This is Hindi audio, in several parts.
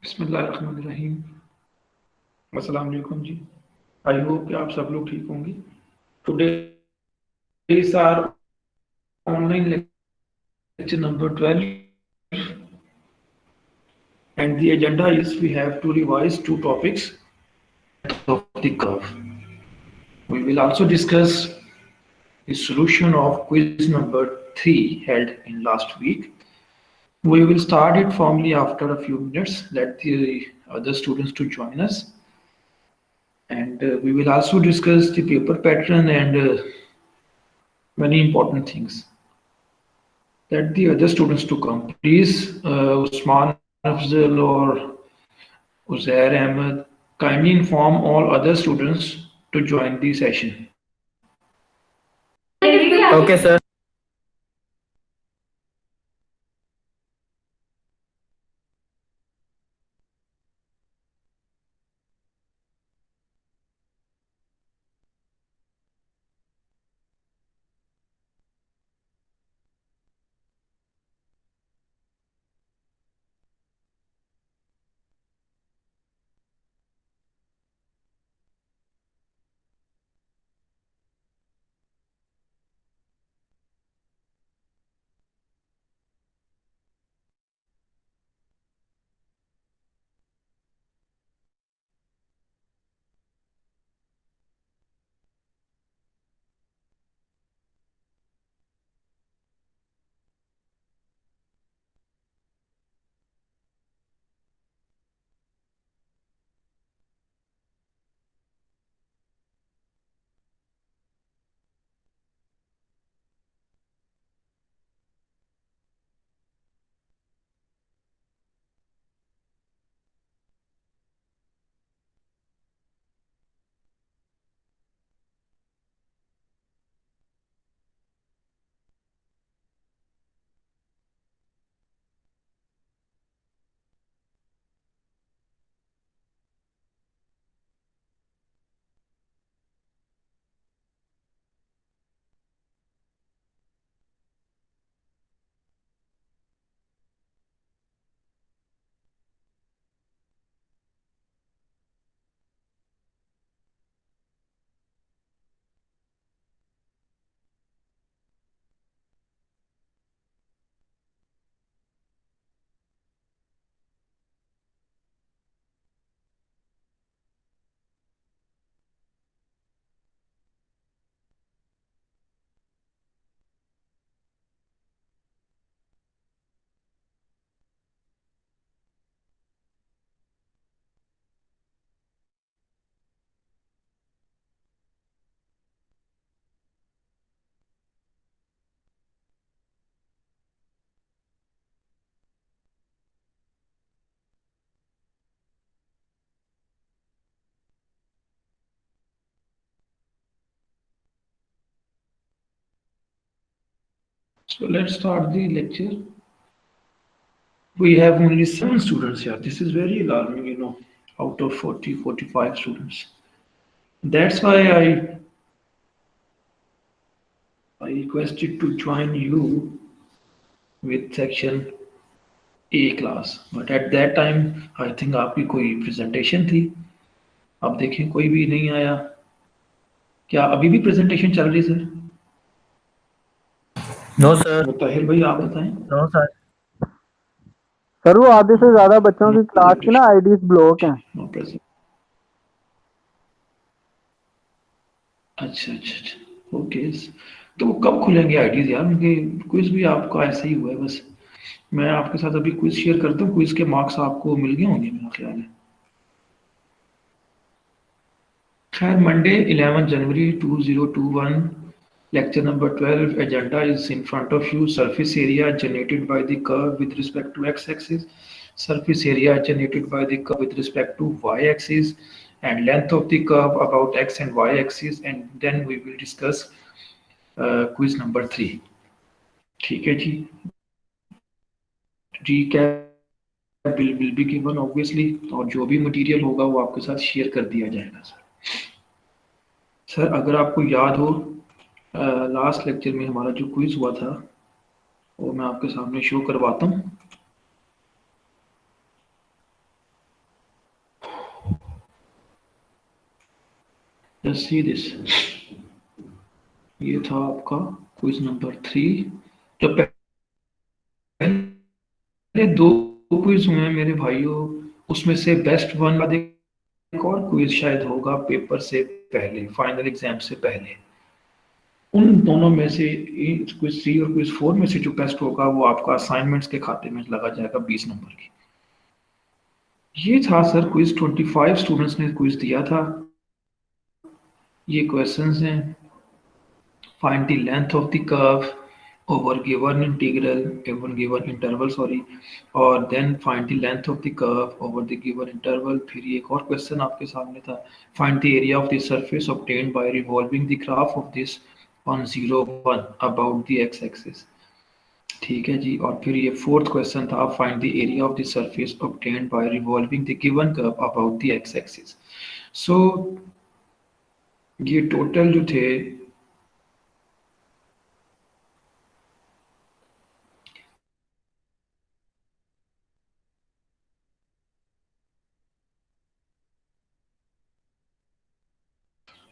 बिस्मिल्लाहिर्रहमानिर्रहीम। अस्सलाम वालेकुम जी। आई होप कि आप सब लोग ठीक होंगे। Today is our online lecture number 12 and the agenda is we have to revise two topics of the curve. We will also discuss the solution of quiz number 3 held in last week. We will start it formally after a few minutes. Let the other students to join us. And we will also discuss the paper pattern and many important things. Let the other students to come. Please, Usman Afzal or Uzair Ahmed, kindly inform all other students to join the session. Okay, sir. So let's start the lecture. We have only 7 students here. This is very alarming, out of 40, 45 students. That's why I requested to join you with section A class. But at that time, I think आपकी कोई presentation थी. अब देखें कोई भी नहीं आया. क्या अभी भी presentation चल रही है सर? No, sir. मुताहिर भाई आप बताएं. No, sir. सर वो आधे से ज्यादा बच्चों No की क्लास की ना आईडीज ब्लॉक हैं। no present. अच्छा अच्छा अच्छा ओके। तो वो कब खुलेंगे आईडीज यार? उनके क्विज भी आपका ऐसा ही हुआ है बस। मैं आपके साथ अभी क्विज शेयर करता हूँ। क्विज के मार्क्स आपको मिल गए होंगे मेरा ख्याल है। खैर Monday 11 January 2021 lecture number 12 agenda is in front of you. Surface area generated by the curve with respect to x-axis, surface area generated by the curve with respect to y-axis, and length of the curve about x and y-axis, and then we will discuss quiz number 3. ठीक है जी। recap will be given obviously, और जो भी मटेरियल होगा वो आपके साथ शेयर कर दिया जाएगा सर। सर अगर आपको याद हो लास्ट लेक्चर में हमारा जो क्विज हुआ था वो मैं आपके सामने शो करवाता हूँ। Let's see this. ये था आपका क्विज नंबर 3। जो पहले दो क्विज हुए हैं मेरे भाइयों, उसमें से बेस्ट वन बाद एक और क्विज शायद होगा पेपर से पहले, फाइनल एग्जाम से पहले। उन दोनों में से क्विज 3 और क्विज 4 में से जो बेस्ट होगा वो आपका असाइनमेंट्स के खाते में लगा जाएगा 20 नंबर की। ये था सर क्विज, 25 स्टूडेंट्स ने क्विज दिया था। ये क्वेश्चंस हैं, find the length of the curve over given integral, given interval sorry, और then find the length of the curve over the given interval। फिर एक और क्वेश्चन आपके सामने था, find the area of the surface obtained by revolving the graph of this on 0 1 about the x axis। ठीक है जी। और फिर ये फोर्थ क्वेश्चन था, find the area of the surface obtained by revolving the given curve about the x axis। सो ये टोटल जो थे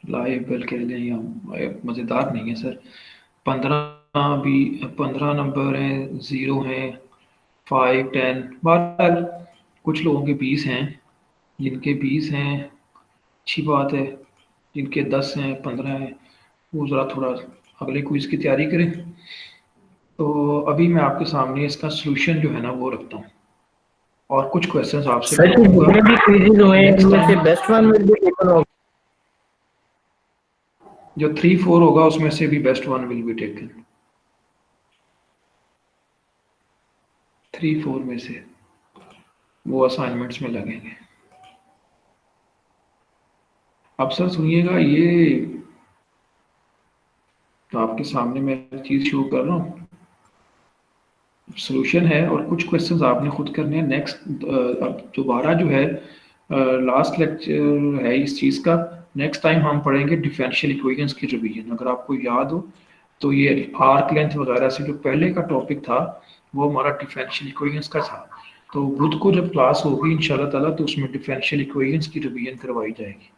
लाइव कह लें या मज़ेदार नहीं है सर। 15 नंबर हैं, 0 हैं, 5 10 12। कुछ लोगों के 20 हैं, जिनके 20 हैं अच्छी बात है, जिनके 10 हैं 15 हैं वो ज़रा थोड़ा अगले क्विज की तैयारी करें। तो अभी मैं आपके सामने इसका सोल्यूशन जो है ना वो रखता हूँ और कुछ क्वेश्चंस आपसे सर जितने भी क्विजेज हुए हैं इनमें से best one will be taken होगा। जो 3 4 होगा उसमें से भी best one will be taken. 3 4 में से वो असाइनमेंट्स में लगेंगे। अब सर सुनिएगा, ये तो आपके सामने मैं चीज शो कर रहा हूँ, सॉल्यूशन है और कुछ क्वेश्चंस आपने खुद करने हैं। नेक्स्ट अब दोबारा जो है लास्ट लेक्चर है इस चीज़ का। नेक्स्ट टाइम हम पढ़ेंगे डिफरेंशियल इक्वेशंस की रिवीजन। अगर आपको याद हो तो ये आर्क लेंथ वगैरह से जो पहले का टॉपिक था वो हमारा डिफरेंशियल इक्वेशंस का था। तो बुध को जब क्लास होगी इंशाल्लाह ताला तो उसमें डिफरेंशियल इक्वेशंस की रिवीजन करवाई जाएगी।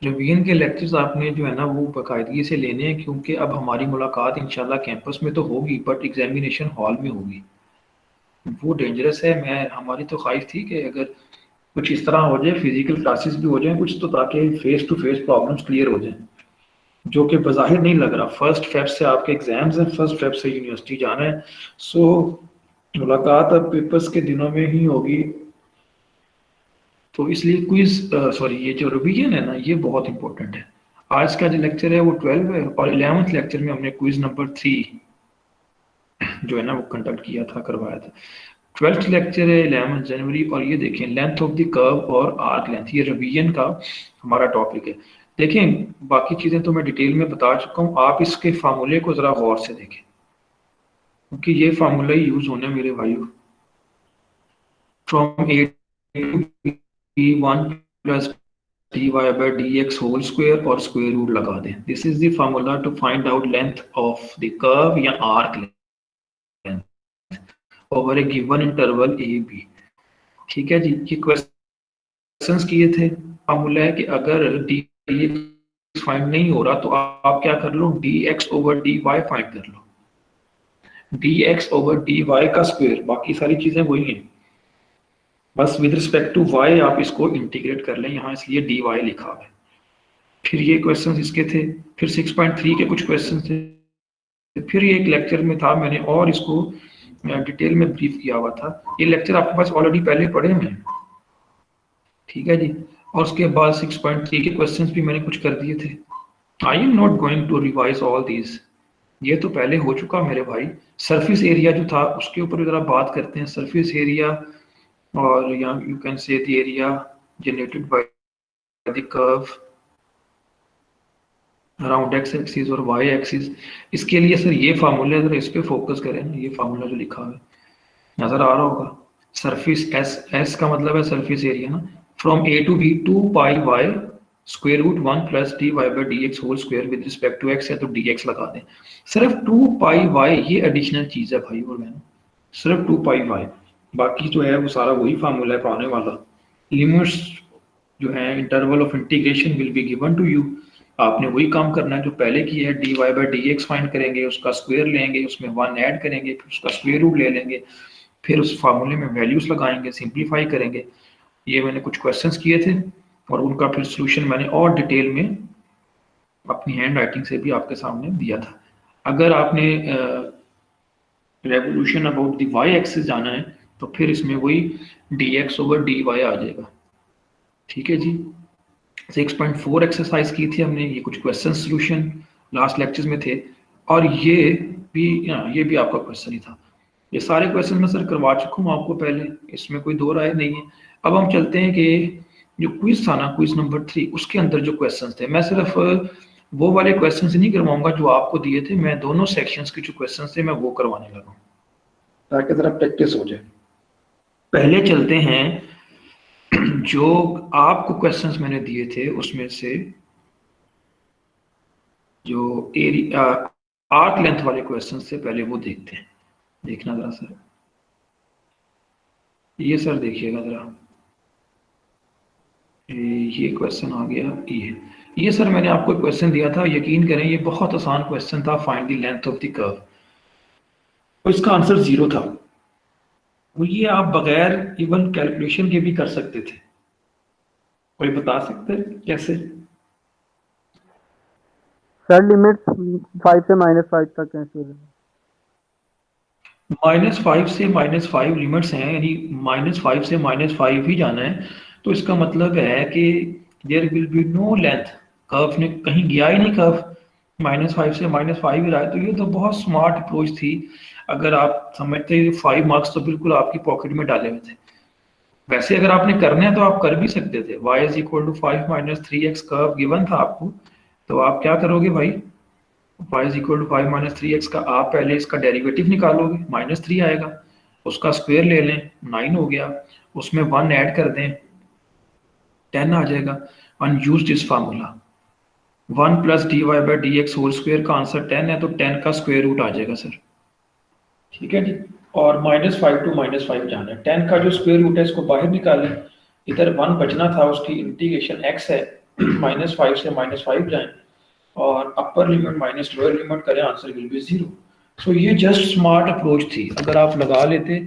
रिवीजन के लेक्चर्स आपने जो है ना वो बाकायदगी से लेने हैं, क्योंकि अब हमारी मुलाकात इंशाल्लाह कैंपस में तो होगी बट एग्जामिनेशन हॉल में होगी। वो डेंजरस है। मैं हमारी तो ख्वाहिश थी कि अगर कुछ इस तरह हो जाए, फिजिकल क्लासेस भी हो जाए कुछ, तो ताकि face to face problems clear हो जाए, जो कि बज़ाहिर नहीं लग रहा। 1 फेब से आपके एग्जाम्स हैं, 1 फेब से यूनिवर्सिटी जाना है। सो मुलाकात अब पेपर्स के दिनों में ही होगी। तो इसलिए क्विज सॉरी ये जो रिवीजन है ना ये बहुत इंपॉर्टेंट है। आज का जो लेक्चर है वो 12 है और 11th लेक्चर में हमने क्विज नंबर 3 जो है ना वो कंडक्ट किया था, करवाया था। 12th लेक्चर है 11 जनवरी। और ये देखें लेंथ ऑफ द कर्व और आर्क लेंथ, ये रिवीजन का हमारा टॉपिक है। देखें बाकी चीज़ें तो मैं डिटेल में बता चुका हूँ, आप इसके फार्मूले को ज़रा गौर से देखें क्योंकि ये फार्मूला ही यूज़ होने मेरे भाइयों। From A to B 1 plus dy by dx whole square और स्क्वायर रूट लगा दें। This is the formula to find out length of the curve या arc length over a given interval A B. ठीक है जी। ये क्वेश्चंस किए थे। फार्मूला है कि अगर डी फाइंड नहीं हो रहा तो आप क्या कर लो, dx ओवर dy फाइंड कर लो। dx ओवर dy का स्क्वायर, बाकी सारी चीजें वही हैं, बस विद रिस्पेक्ट टू y आप इसको इंटीग्रेट कर लें यहाँ, इसलिए dy लिखा हुआ है। फिर ये क्वेश्चंस इसके थे। फिर 6.3 के कुछ क्वेश्चंस थे। फिर ये एक लेक्चर में था, मैंने और इसको डिटेल में ब्रीफ किया हुआ था। ये लेक्चर आपके पास ऑलरेडी पहले पढ़े हुए हैं, ठीक है जी। और उसके बाद 6.3 के क्वेश्चंस भी मैंने कुछ कर दिए थे। I am not going to revise all these, ये तो पहले हो चुका मेरे भाई। सरफेस एरिया जो था उसके ऊपर जरा बात करते हैं। सरफेस एरिया और यहाँ you can say the area generated by the curve around x axis और वाई एक्सिस। इसके लिए सर ये फार्मूला जरा इस पे फोकस करें ना, ये फार्मूला जो लिखा है नजर आ रहा होगा। सरफेस एस, एस का मतलब है सरफेस एरिया ना। From A to B 2 pi Y square root 1 plus D Y by D X whole square with respect to X है तो डी एक्स लगा दें। सिर्फ 2 पाई वाई ये एडिशनल चीज है भाई और बहनों, सिर्फ 2 पाई वाई, बाकी जो है वो सारा वही फार्मूला है पुराने वाला। लिमिट्स जो है interval of integration will be given to you. आपने वही काम करना है जो पहले की है, dy by D x find करेंगे, उसका स्क्वायर लेंगे, उसमें 1 ऐड करेंगे, फिर उसका स्क्वायर रूट ले लेंगे, फिर उस फार्मूले में वैल्यूज लगाएंगे, सिंप्लीफाई करेंगे। ये मैंने कुछ क्वेश्चंस किए थे और उनका फिर सोल्यूशन मैंने और डिटेल में अपनी हैंड राइटिंग से भी आपके सामने दिया था। अगर आपने revolution about the Y axis जाना है तो फिर इसमें वही D X over D Y आ जाएगा। ठीक है जी। 6.4 एक्सरसाइज की थी हमने, ये कुछ क्वेश्चन सोल्यूशन लास्ट लेक्चर्स में थे, और ये भी आपका क्वेश्चन ही था। ये सारे क्वेश्चन मैं सर करवा चुका हूँ आपको पहले, इसमें कोई दो राय नहीं है। अब हम चलते हैं कि जो क्विज था ना, क्विज नंबर 3, उसके अंदर जो क्वेश्चन थे, मैं सिर्फ वो वाले क्वेश्चन नहीं करवाऊंगा जो आपको दिए थे, मैं दोनों सेक्शंस के जो क्वेश्चन थे मैं वो करवाने लगा ताकि जरा प्रैक्टिस हो जाए। पहले चलते हैं जो आपको क्वेश्चंस मैंने दिए थे उसमें से जो एरिया आर्क लेंथ वाले क्वेश्चन से पहले वो देखते हैं। देखना जरा सर, ये सर देखिएगा जरा, ये क्वेश्चन आ गया। ये सर मैंने आपको क्वेश्चन दिया था, यकीन करें ये बहुत आसान क्वेश्चन था, find the length of the curve, तो इसका आंसर 0 था। वो ये आप बगैर इवन कैलकुलेशन के भी कर सकते थे। कोई बता सकते हैं कैसे? सर लिमिट्स 5 से -5 तक हैं सर। -5 से -5 लिमिट्स हैं, यानी -5 से -5 ही जाना है, तो इसका मतलब है कि there will be no length, curve ने कहीं गया ही नहीं, कर्व -5 से -5 ही रहा है। तो ये तो बहुत स्मार्ट अप्रोच थी। अगर आप समझते 5 मार्क्स तो बिल्कुल आपकी पॉकेट में डाले हुए थे। वैसे अगर आपने करना है तो आप कर भी सकते थे, y is equal to 5 - 3x curve given था आपको, तो आप क्या करोगे भाई, y is equal to 5 - 3x का आप पहले इसका डेरिवेटिव निकालोगे, -3 आएगा, उसका स्क्वायर ले लें, 9 हो गया, उसमें 1 ऐड कर दें, 10 आ जाएगा। And use this formula 1 plus D Y by D X whole square का आंसर 10 है, तो 10 का स्क्वायर रूट आ जाएगा सर। ठीक है जी। और -5 टू -5 जाना है, 10 का जो स्क्वायर रूट है इसको बाहर निकालें, इधर 1 बचना था, उसकी इंटीग्रेशन x है, -5 से -5 जाएं और upper limit minus lower limit करें, आंसर विल बी 0। सो ये जस्ट स्मार्ट अप्रोच थी, अगर आप लगा लेते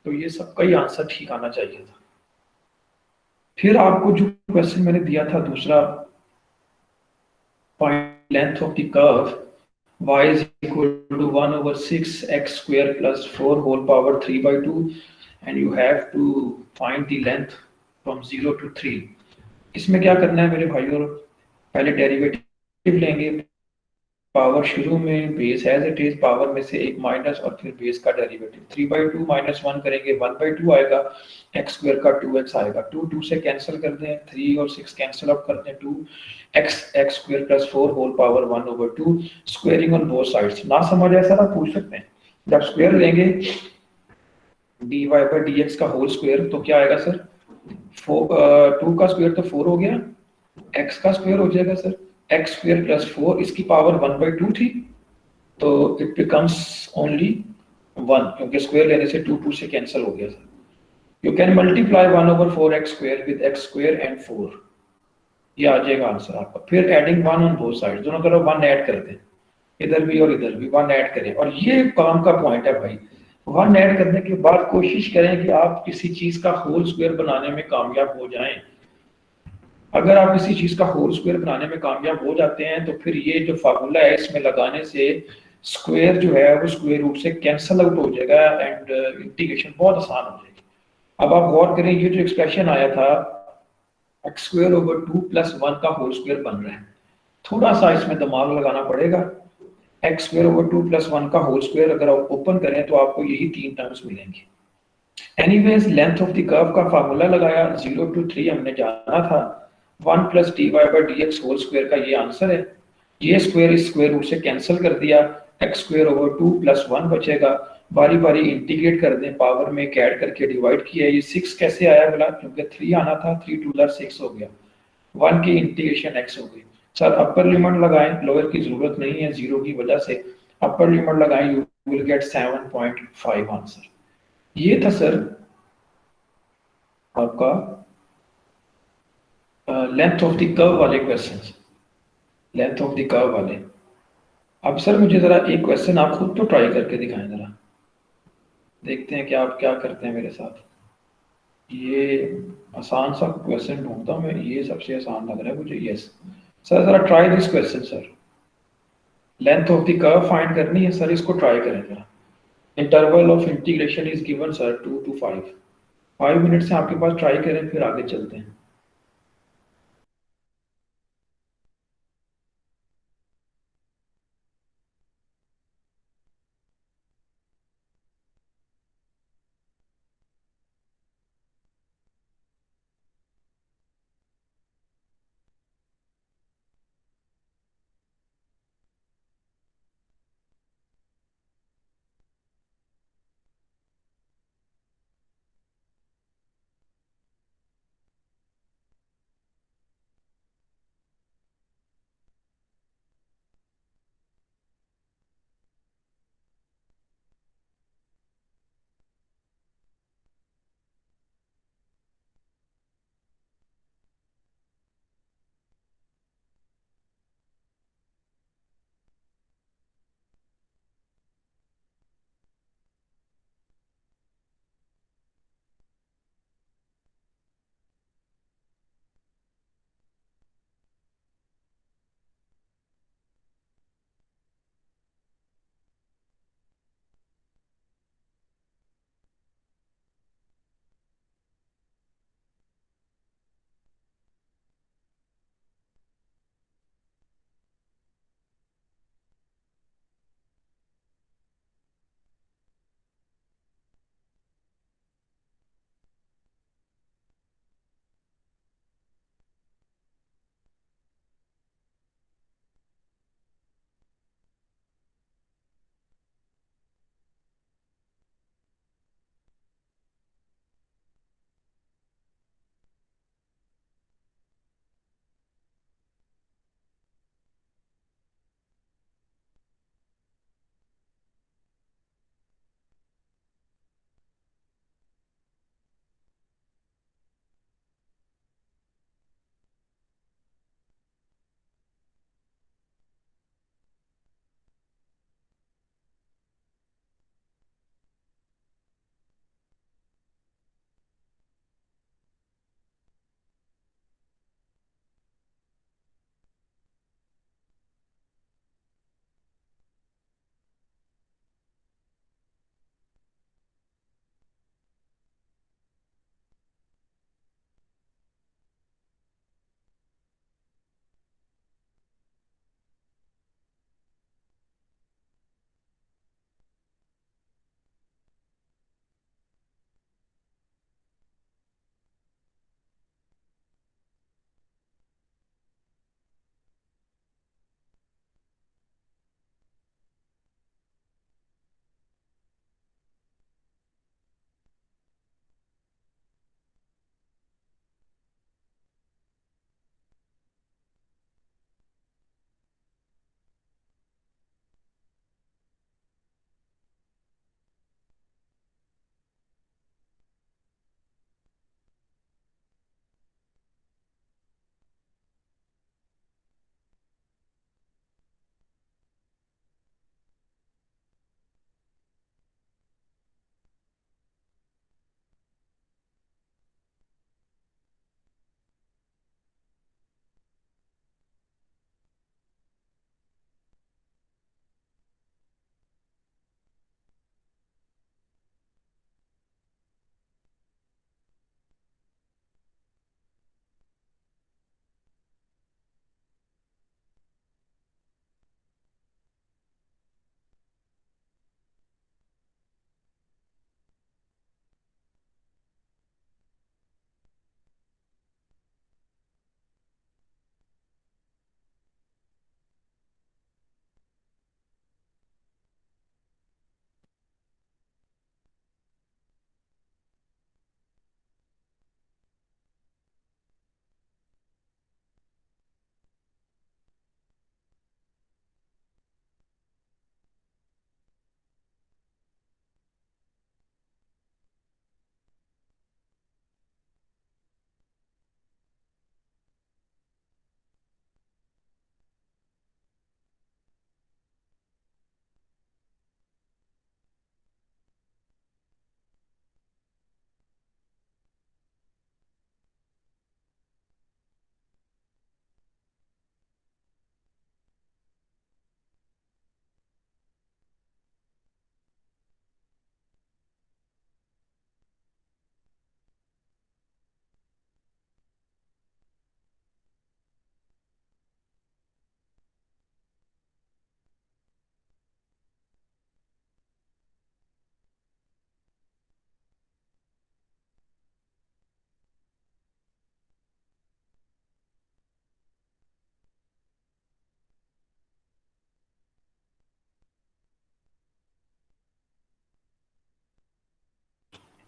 तो ये सबका ही आंसर ठीक आना चाहिए था। फिर आपको जो क्वेश्चन मैंने दिया था दूसरा, find length of the curve y is equal to 1 over 6 x square plus 4 whole power 3 by 2, and you have to find the length from 0 to 3। इसमें क्या करना है मेरे भाइयों, पहले डेरिवेटिव लेंगे, पावर शुरू में base as it is, power में से एक माइनस और फिर बेस का डेरिवेटिव, 3/2 -1 करेंगे 1/2 आएगा, x स्क्वायर का 2x आएगा, 2 से कैंसिल कर दें, 3 और 6 कैंसिल आउट कर दें, 2x square plus 4 whole power 1/2, squaring on both sides. ना समझ आया सर आप पूछ सकते हैं। जब स्क्वायर लेंगे dy बाई dx का होल स्क्वायर तो क्या आएगा सर, 2 का स्क्वायर तो 4 हो गया, x का स्क्वायर हो जाएगा सर, x स्क्वायर प्लस 4, इसकी पावर 1/2 थी तो इट बिकम्स ओनली 1, क्योंकि स्क्वायर लेने से 2 से कैंसिल हो गया sir. You can multiply 1/4x square with x square and 4, ये आ जाएगा आंसर आपका। फिर एडिंग 1 ऑन बोथ साइड, दोनों तरफ 1 ऐड कर दें, इधर भी और इधर भी 1 ऐड करें, और ये काम का पॉइंट है भाई। 1 ऐड करने के बाद कोशिश करें कि आप किसी चीज का होल स्क्वायर बनाने में कामयाब हो जाएं। अगर आप किसी चीज का होल स्क्वायर बनाने में कामयाब हो जाते हैं तो फिर ये जो फार्मूला है इसमें लगाने से स्क्वायर जो है वो स्क्वायर रूट से कैंसल आउट हो जाएगा एंड इंटीग्रेशन बहुत आसान हो जाएगी। अब आप गौर करें, ये जो एक्सप्रेशन आया था x स्क्वायर ओवर 2 प्लस 1 का होल स्क्वायर बन रहा है, थोड़ा सा इसमें दिमाग लगाना पड़ेगा। x स्क्वायर ओवर 2 प्लस 1 का होल स्क्वायर अगर आप ओपन करें तो आपको यही 3 टर्म्स मिलेंगे। Anyways length of the curve का फार्मूला लगाया, 0 to 3 हमने जाना था, 1 plus dy by dx whole square का ये आंसर है। ये स्क्वायर इस स्क्वायर रूट से कैंसिल कर दिया, x स्क्वायर ओवर 2 प्लस 1 बचेगा, बारी बारी इंटीग्रेट कर दें, पावर में ऐड करके डिवाइड किया। ये 6 कैसे आया बोला, क्योंकि 3 आना था, 3 2 6 हो गया, 1 की इंटीग्रेशन x हो गई। सर अपर लिमिट लगाएं, लोअर की जरूरत नहीं है 0 की वजह से, अपर लिमिट लगाएं, यू विल गेट 7.5 आंसर। ये था सर आपका लेंथ ऑफ द कर्व वाले questions, length of the curve वाले। अब सर मुझे जरा एक क्वेश्चन आप खुद तो ट्राई करके दिखाएं जरा, देखते हैं कि आप क्या करते हैं मेरे साथ। ये आसान सा क्वेश्चन ढूंढता हूँ मैं, ये सबसे आसान लग रहा है मुझे। यस सर, जरा try this question sir. Length of the curve find करनी है सर, इसको ट्राई करें जरा। Interval of integration is given sir 2 to 5। 5 minute से आपके पास, ट्राई करें फिर आगे चलते हैं।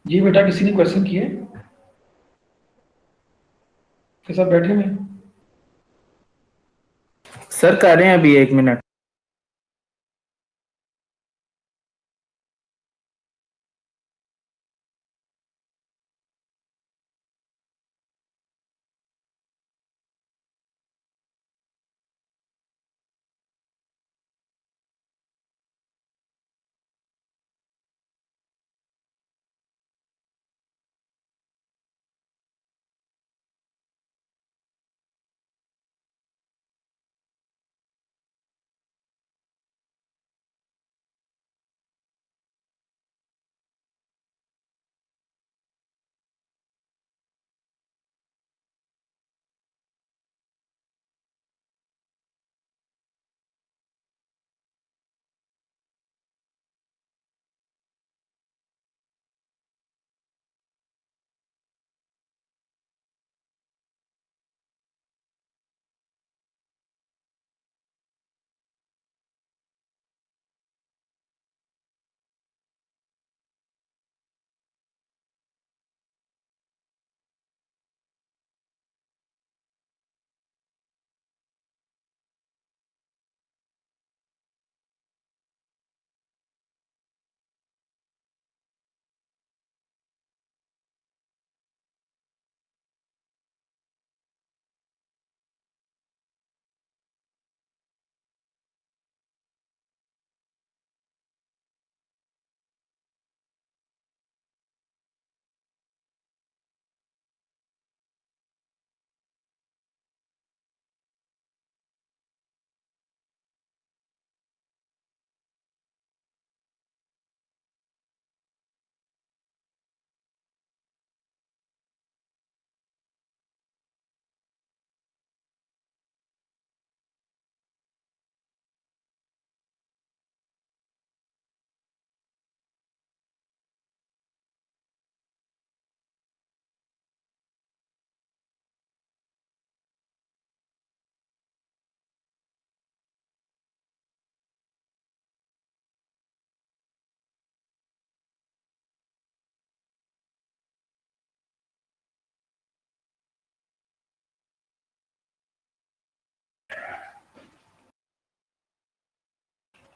ये बेटा किसी ने क्वेश्चन किए के साथ बैठे हुए? सर कर रहे हैं अभी 1 मिनट।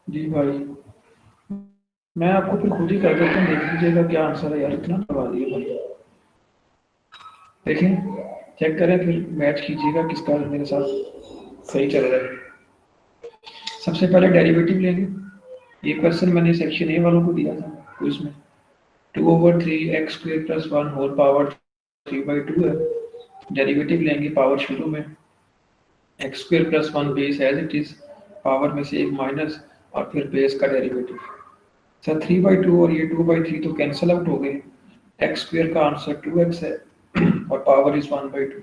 जी भाई, मैं आपको फिर खुद ही कर देता हूँ, देख लीजिएगा क्या आंसर है यार, इतना करवा दिए भाई। देखें, चेक करें, फिर मैच कीजिएगा किसका मेरे साथ सही चल रहा है। सबसे पहले डेरिवेटिव लेंगे। ये क्वेश्चन मैंने सेक्शन ए वालों को दिया था क्विज में। 2/3 x² + 1 होल पावर 3/2 है। डेरिवेटिव लेंगे पावर शुरू में, x² + 1 base as it is, power में से एक माइनस, और फिर बेस का डेरिवेटिव। सर 3/2 और ये 2/3 तो कैंसिल आउट हो गए। x² का आंसर 2x है और power is 1/2।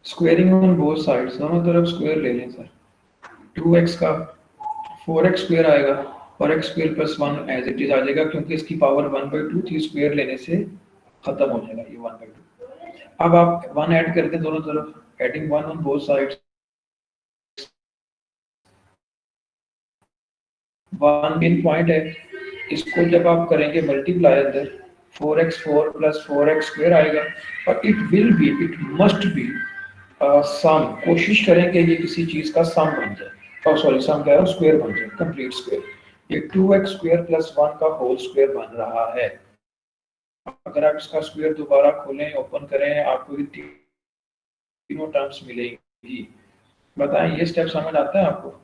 Squaring on both sides, दोनों तरफ स्क्वायर ले लें सर। 2x का 4x² आएगा और x² + 1 एज इट इज आ जाएगा, क्योंकि इसकी पावर 1/2 थी, स्क्वायर लेने से खत्म हो जाएगा ये 1/2। अब आप 1 ऐड कर दें दोनों तरफ, adding 1 on both sides. 1 main point है, इसको जब आप करेंगे मल्टीप्लाई अंदर, 4x4 + 4x² आएगा, और इट मस्ट बी सम। कोशिश करें कि ये किसी चीज का सम बन जाए, और सॉरी सम कह रहा हूँ, स्क्वायर बन जाए, कंप्लीट स्क्वायर। ये 2x² + 1 का होल स्क्वायर बन रहा है। अगर आप इसका स्क्वायर दोबारा खोलें, ओपन करें, आपको ये तीनों टर्म्स मिलेगी। बताएं, ये स्टेप समझ आता है आपको?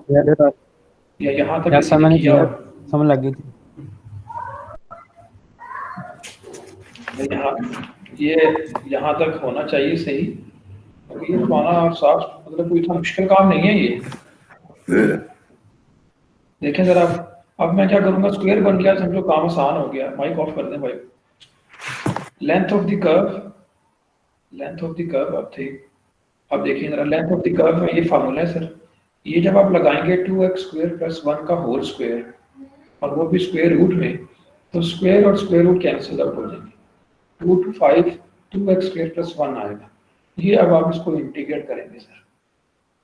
या यहाँ तक किसी ने किया हो? समझ लग गई थी। ये यहाँ तक होना चाहिए सही, क्योंकि ये बनाना साफ, मतलब कोई इतना मुश्किल काम नहीं है ये। देखें जरा, अब मैं क्या करूंगा, स्क्वायर बन गया, समझो काम आसान हो गया। माइक ऑफ कर दें भाई। लेंथ ऑफ द कर्व अब थी। अब देखिए जरा, लेंथ ऑफ द कर्व में ये फार्मूला है सर। ये जब आप लगाएंगे 2x² + 1 का होल स्क्वायर, और वो भी स्क्वायर रूट में, तो स्क्वायर और स्क्वायर रूट कैंसिल आउट हो जाएंगे। 2 to 5 2x² + 1 आएगा। ये अब आप इसको इंटीग्रेट करेंगे सर।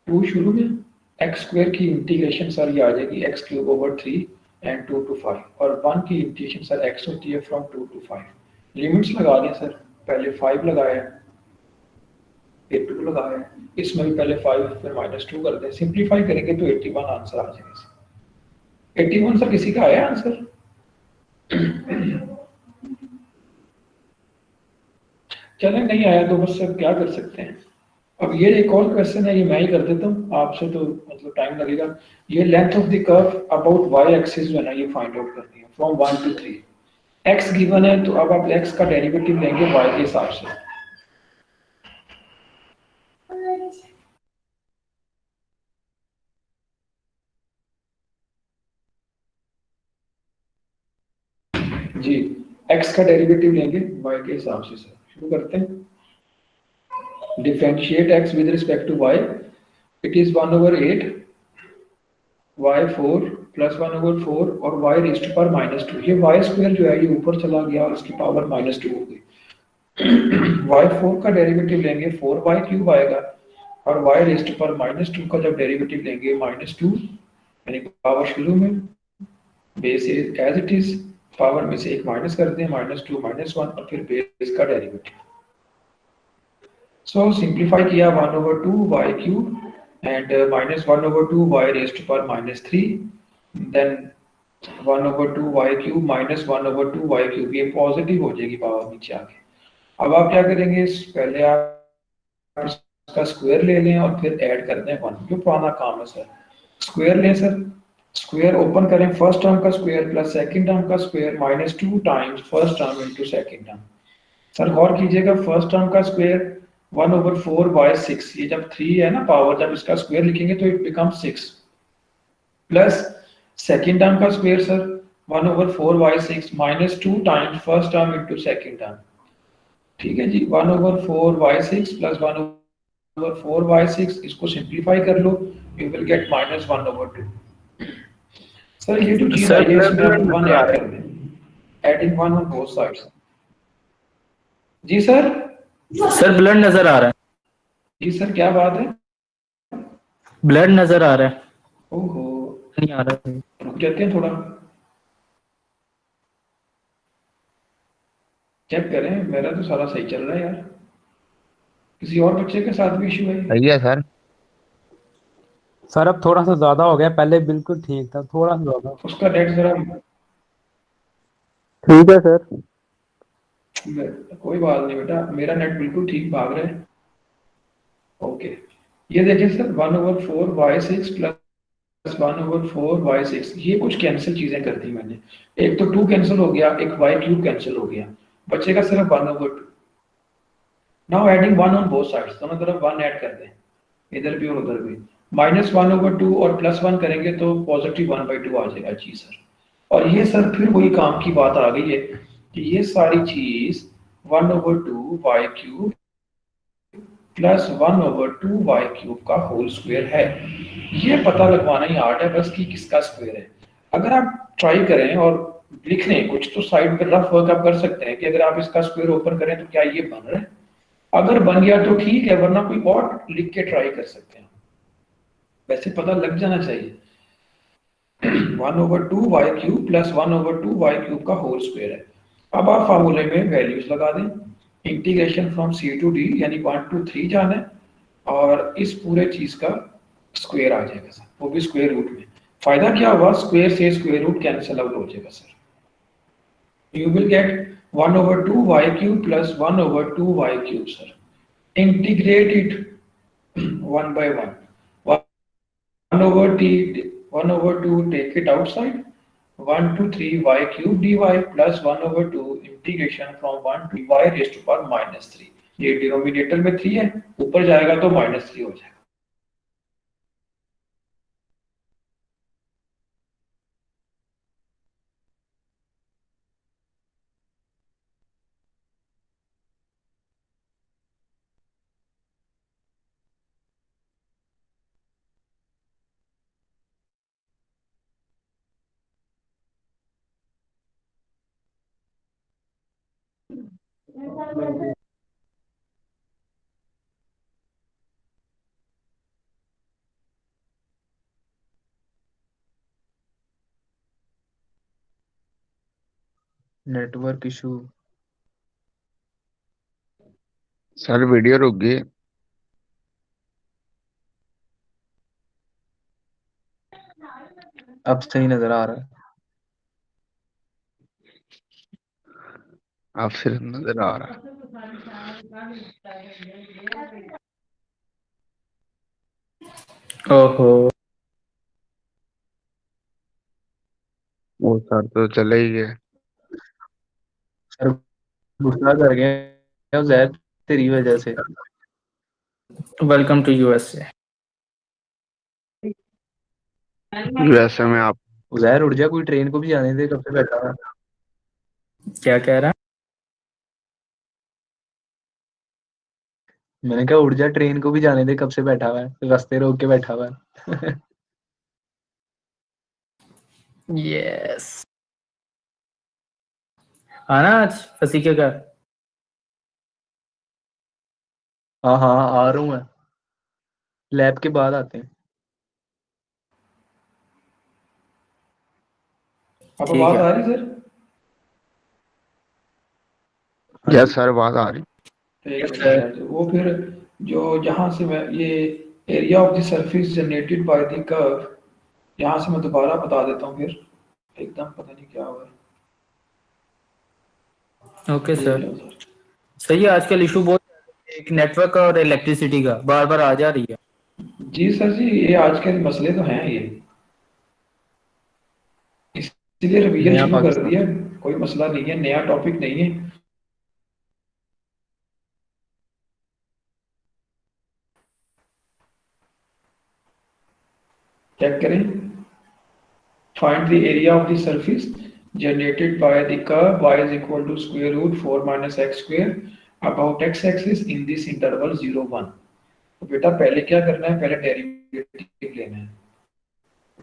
2 शुरू में, x² की इंटीग्रेशन सर ये आ जाएगी x³ / 3 एंड 2 to 5 और 1 की लिमिटेशन सर x होती है फ्रॉम 2 to 5। लिमिट्स लगा दें सर, पहले 5 लगाया फिर 2 लगाया, इसमें भी पहले 5 फिर -2 कर दें, सिंप्लीफाई करेंगे तो 81 आंसर आ जाएगा। 81 सर किसी का आया आंसर? चलें नहीं आया तो बस अब क्या कर सकते हैं। अब ये एक और क्वेश्चन है, ये मैं ही कर देता हूँ, आपसे तो मतलब टाइम लगेगा। ये length of the curve about Y axis जो है ना, ये फाइंड आउट करनी है फ्रॉम 1 to 3। एक्स गिवन है तो अब आप एक्स का डेरिवेटिव लेंगे वाई के हिसाब से। जी, एक्स का डेरिवेटिव लेंगे वाई के हिसाब से सर। शुरू करते हैं। Differentiate X with respect to Y, it is 1/8 y4 +1/4 और y रेज़ टू पावर -2। ये y स्क्वायर जो है ये ऊपर चला गया और इसकी पावर -2 हो गई। y4 का डेरिवेटिव लेंगे 4y क्यूब आएगा और y रेज़ टू पावर -2 का जब डेरिवेटिव लेंगे -2 यानी पावर शुरू में base as it is, power में से एक माइनस कर दें, -2 -1 और फिर बेस का डेरिवेटिव। सो सिंप्लीफाई किया 1/2 y cube and -1/2 y raise to power -3, then 1/2 y cube -1/2 y cube, ये पॉजिटिव हो जाएगी पावर नीचे आके। अब आप क्या करेंगे, पहले आप इसका स्क्वायर ले लें और फिर ऐड कर दें 1, जो पुराना काम है सर। स्क्वायर लें सर, स्क्वायर ओपन करें, फर्स्ट टर्म का स्क्वायर प्लस सेकंड टर्म का square -2 times first term into second term. Sir गौर कीजिएगा, फर्स्ट टर्म का स्क्वायर 1/4/6, ये जब 3 है ना पावर, जब इसका स्क्वायर लिखेंगे तो it become 6 plus second term का square sir 1/4/6 -2 times first term into second term. ठीक है जी, 1/4/6 प्लस 1/4/6, इसको सिंप्लीफाई कर लो, यू विल गेट -1/2। सर ये जो चीज सर आई है इसमें ब्लड आप 1 नजर आ ऐड रहा कर दें, एडिंग 1 ऑन बोथ साइड्स। जी सर, है। सर ब्लड नजर आ रहा है। जी सर क्या बात है? ब्लड नजर आ रहा है। ओहो, नहीं आ रहा है। रुक जाते हैं थोड़ा, चेक करें, मेरा तो सारा सही चल रहा है यार। किसी और बच्चे के साथ भी इशू है? सही है सर। सर अब थोड़ा सा ज्यादा हो गया, पहले बिल्कुल ठीक था, थोड़ा सा ज्यादा। उसका नेट जरा, ठीक है सर। कोई बात नहीं बेटा, मेरा नेट बिल्कुल ठीक भाग रहा है। ओके, ये देखिए सर 1/4/6 प्लस 1/4/6, ये कुछ कैंसिल चीजें कर दी मैंने। एक तो 2 कैंसिल हो गया, एक y क्यूब कैंसिल हो गया, बचेगा सिर्फ 1/2। Now adding 1 on both sides, दोनों तरफ 1 ऐड कर दें, इधर भी और उधर भी। -1/2 और +1 करेंगे तो पॉजिटिव 1/2 आ जाएगा। जी सर, और ये सर फिर वही काम की बात आ गई है कि ये सारी चीज 1/2 y cube plus 1/2 y cube का होल स्क्वायर है। ये पता लगवाना ही हार्ड है बस कि किसका स्क्वायर है। अगर आप ट्राई करें और लिख लें कुछ तो साइड पे रफ वर्क आप कर सकते हैं कि अगर आप इसका स्क्वायर ओपन करें तो क्या ये बन रहा है। अगर बन गया तो ठीक है, वरना कोई और लिख के ट्राई कर सकते हैं, वैसे पता लग जाना चाहिए। 1/2 y cube plus 1/2 y cube का होल स्क्वायर है। अब आप फार्मूले में वैल्यूज लगा दें, integration from c to d यानी 1 to 3 जाना है और इस पूरे चीज का स्क्वायर आ जाएगा सर, वो भी स्क्वायर रूट में। फायदा क्या हुआ, स्क्वायर से स्क्वायर रूट कैंसिल आउट हो जाएगा sir. You will get 1/2 y cube plus 1/2 y cube sir. Integrate it one by one, 1/2 take it outside, 1 to 3 y cube dy plus 1/2 integration from 1 to y raise to power -3। ये डिनोमिनेटर में 3 है, ऊपर जाएगा तो -3 हो जाएगा। Network issue. सर वीडियो रुक गई। अब सही नजर आ रहा है। अब सिर्फ नजर आ रहा है। ओहो। वो सर तो चले ही गए। सर गुस्सा कर गया जैद तेरी वजह से। Welcome to USA. यूएसए में आप उजैर उड़ जा, कोई ट्रेन को भी जाने दे, कब से बैठा है। क्या कह रहा है? मैंने कहा उड़ जा, ट्रेन को भी जाने दे, कब से बैठा हुआ है, रास्ते रोक के बैठा हुआ है। यस। आना आज फंसी के घर। हाँ हाँ आ रहा हूँ मैं, लैब के बाद आते हैं। अब ठीक आवाज है। आ रही सर? हाँ यस जी। सर बात आ रही। तो एक मिनट ठहर जाओ। वो फिर जो जहाँ से मैं ये area of the surface generated by the curve, यहाँ से मैं दोबारा बता देता हूँ फिर। एकदम पता नहीं क्या हुआ ओके है। देख सर। लो सर। सही है, आजकल इशू बहुत एक नेटवर्क और इलेक्ट्रिसिटी का बार बार आ जा रही है। जी सर जी, ये आजकल मसले तो हैं ये, इसलिए रिवीजन नया शुरू कर पाकिस्तान। दिया। कोई मसला नहीं है, नया टॉपिक नहीं है। चेक करें। Find the area of the surface generated by the curve y is equal to square root 4 minus x square about x axis in this interval 0 1। तो बेटा पहले क्या करना है, पहले डेरिवेटिव लेना है।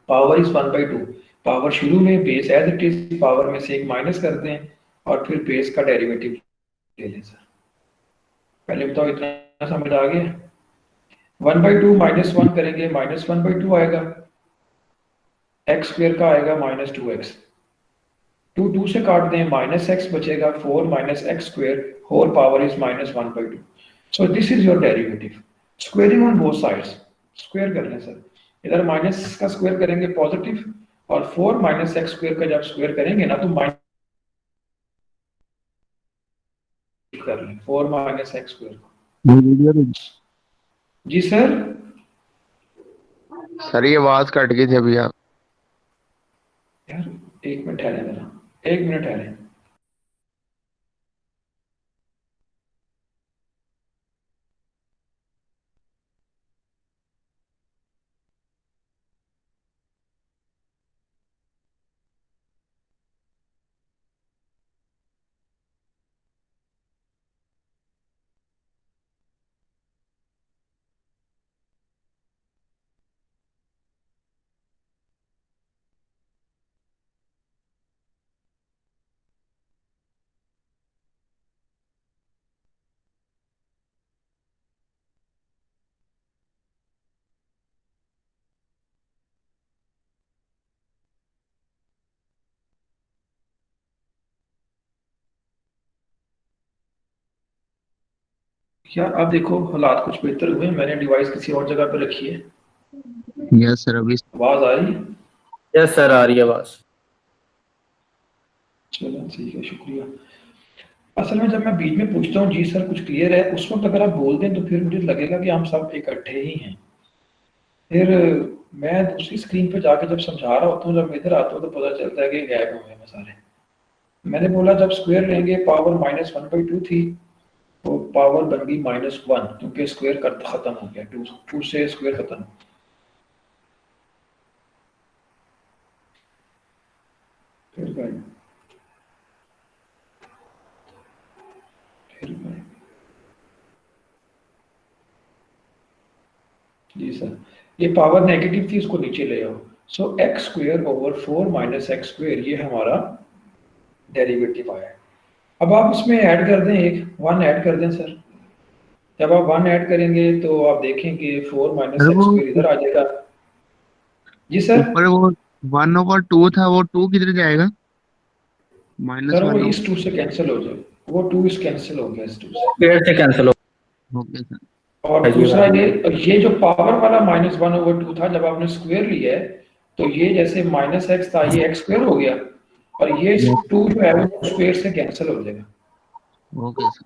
Power is 1/2। पावर शुरू में base as it is power में से एक माइनस कर दें और फिर बेस का डेरिवेटिव ले लें सर। पहले बताओ इतना समझ आ गया? 1/2 माइनस 1 करेंगे, -1/2 आएगा। एक्स स्क्वायर का आएगा -2x। 2 से काट दें, -x बचेगा, 4 minus X square whole power is -1/2। So this is your derivative. Squaring on both sides, square कर लें सर। इधर माइनस का स्क्वायर करेंगे पॉजिटिव, और 4 माइनस एक्स स्क्वायर का जब स्क्वायर करेंगे ना तो माइनस कर लें 4 माइनस एक्स स्क्वायर। जी सर। सर ये आवाज कट गई थी अभी आप। यार एक मिनट ठहरे जरा, एक मिनट ठहरे। यार अब देखो हालात कुछ बेहतर हुए, मैंने डिवाइस किसी और जगह पे रखी है। यस सर अभी। आवाज आ रही है? यस सर आ रही है आवाज। चलो ठीक है, शुक्रिया। असल में जब मैं बीच में पूछता हूँ जी सर कुछ क्लियर है, उस वक्त अगर आप बोल दें तो फिर मुझे लगेगा कि हम सब इकट्ठे ही हैं। फिर मैं दूसरी स्क्रीन पे जाके जब समझा रहा होता हूँ, जब मैं इधर आता हूँ तो पता चलता है कि गैप हुए हैं सारे। मैंने बोला जब स्क्वायर लेंगे पावर -1/2 थी, तो पावर बन गई -1, क्योंकि स्क्वायर कर खत्म हो गया, 2 से स्क्वायर खत्म। फिर गए, फिर गए। जी सर, ये पावर नेगेटिव थी, इसको नीचे ले आओ। So X square over 4 minus X square, ये हमारा डेरिवेटिव आया। अब आप इसमें ऐड कर दें, एक 1 ऐड कर दें सर। जब आप 1 ऐड करेंगे तो आप देखें कि 4 माइनस सर एक्स वो स्क्वायर इधर आ जाएगा। जी सर। ऊपर वो 1/2 था, वो 2 किधर जाएगा? माइनस सर वो वन इस 2 से कैंसिल हो जाए, वो 2 इस कैंसिल हो गया इस 2 से। पेड़ से कैंसिल हो ओके सर। और ये दूसरा वाला। ये जो पावर वाला -1/2 था, जब आपने स्क्वायर लिया है तो ये जैसे -x था, ये x स्क्वायर हो गया, और ये 2 जो है वो स्क्वायर से कैंसिल हो जाएगा। Okay sir.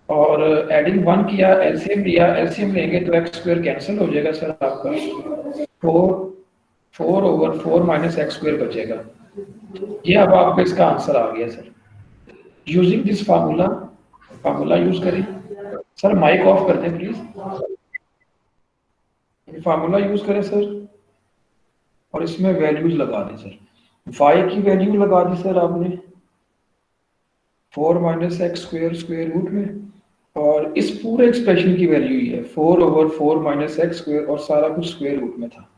और एडिंग 1 किया, एलसीएम लिया, एलसीएम लेंगे तो x स्क्वायर कैंसिल हो जाएगा सर आपका, 4/4 माइनस x स्क्वायर बचेगा। ये अब आपका इसका आंसर आ गया sir. Using this formula use करें सर। माइक ऑफ कर दें प्लीज। फार्मूला यूज करें सर, और इसमें वैल्यूज लगा दें सर। y की वैल्यू लगा दी सर आपने 4 minus X square square root में, और इस पूरे एक्सप्रेशन की वैल्यू ही है 4/4 माइनस एक्स स्क्वायर, और सारा कुछ स्क्वायर रूट में था।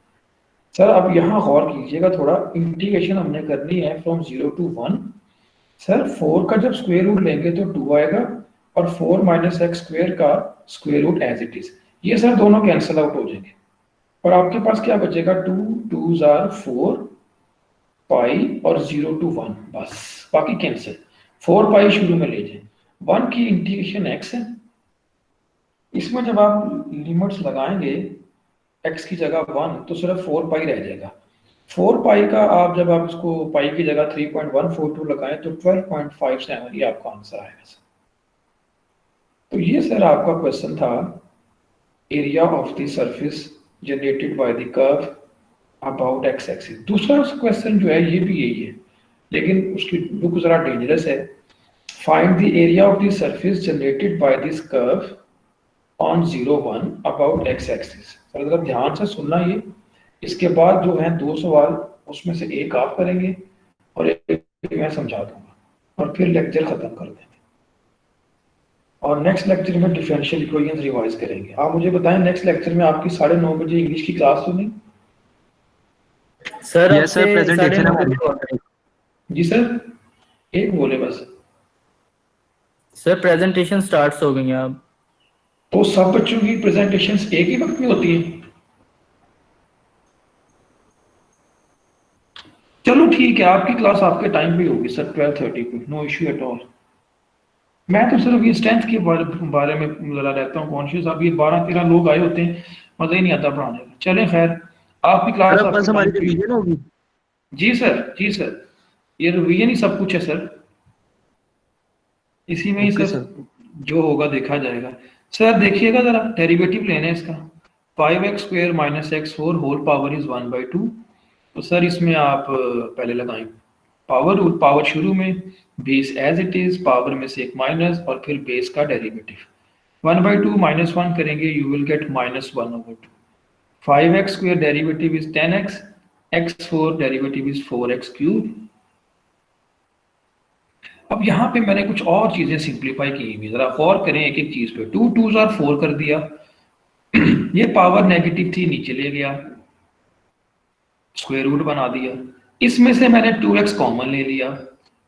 सर अब यहाँ गौर कीजिएगा थोड़ा, इंटीग्रेशन हमने करनी है फ्रॉम 0 to 1। सर 4 का जब स्क्वायर रूट लेंगे तो 2 आएगा, और 4 माइनस एक्स स्क्वायर का square root as it is, ये सर दोनों कैंसिल आउट हो जाएंगे, और आपके पास क्या बचेगा, 2 2 जार 4 पाई और 0 to 1, बस बाकी कैंसिल। 4 पाई शुरू में ले जाए, 1 की इंटीग्रेशन x है, इसमें जब आप लिमिट्स लगाएंगे x की जगह 1 तो सिर्फ 4 पाई रह जाएगा। 4 पाई का आप जब आप इसको पाई की जगह 3.142 लगाएं तो 12.57 ये आपका आंसर आएगा सर। तो ये सर आपका क्वेश्चन था, area of the surface generated by the curve about x axis. दूसरा क्वेश्चन जो है ये भी यही है, लेकिन उसकी बुक जरा डेंजरस है। Find the area of the surface generated by this curve on 0 1 about x axis. जरा ध्यान से सुनना ये, इसके बाद जो है 2 सवाल, उसमें से एक आप करेंगे और एक मैं समझा दूंगा, और फिर लेक्चर खत्म कर देंगे, और नेक्स्ट लेक्चर में डिफरेंशियल इक्वेशंस रिवाइज करेंगे। आप मुझे बताएं नेक्स्ट लेक्चर में आपकी 9:30 बजे इंग्लिश की क्लास तो नहीं? सर Yes, sir, आपसे presentation 9:30 है। बजे कॉल करेंगे। जी सर, एक बोले बस। सर प्रेजेंटेशन स्टार्ट्स हो गई हैं अब। तो सब बच्चों की प्रेजेंटेशंस एक ही वक्त में होती है? चलो ठीक है, आपकी क्लास आपके टाइम पे होगी सर, 12:30 पे, नो इश्यू एट ऑल। मैं तो सिर्फ ये स्ट्रेंथ के बारे में जरा रहता हूँ कॉन्शियस। अब ये 12-13 लोग आए होते हैं, मजा ही नहीं आता पढ़ाने का। चलें खैर, आपकी क्लास सर अब बस आपके हमारी टाइम पे। रिवीजन होगी। जी सर, जी सर, ये रिवीजन ही सब कुछ है सर, इसी में ही ओके सर सर। जो होगा देखा जाएगा। सर देखिएगा जरा, डेरिवेटिव लेना है इसका, 5x square minus x4 whole power is 1/2। तो सर इसमें आप पहले लगाएं पावर रूट, पावर शुरू में, base as it is, power में से एक माइनस, और फिर बेस का डेरिवेटिव 1/2 -1 करेंगे, you will get -1/2। 5x square derivative is 10x, x4 derivative is 4x cube. अब यहाँ पे मैंने कुछ और चीजें सिंप्लीफाई की हुई, जरा गौर करें एक एक चीज पे। 2 2 जार 4 कर दिया, ये पावर नेगेटिव थी, नीचे ले गया, स्क्वायर रूट बना दिया। इसमें से मैंने 2x कॉमन ले लिया,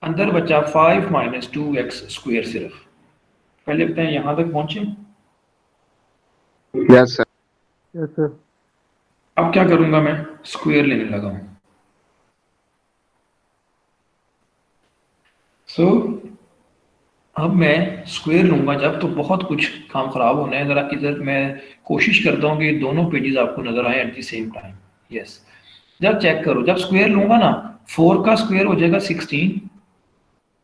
अंदर बचा 5 - 2x स्क्वायर सिर्फ। पहले बताएं यहां तक पहुंचे? Yes sir. Yes sir. अब क्या करूंगा मैं, स्क्वायर लेने लगा हूं। सो अब मैं स्क्वायर लूंगा जब, तो बहुत कुछ काम खराब होना है। जरा इधर मैं कोशिश करता हूं कि दोनों पेजेस आपको नजर आए at the same time. Yes, जब चेक करो, जब स्क्वायर लूंगा ना, 4 का स्क्वायर हो जाएगा 16,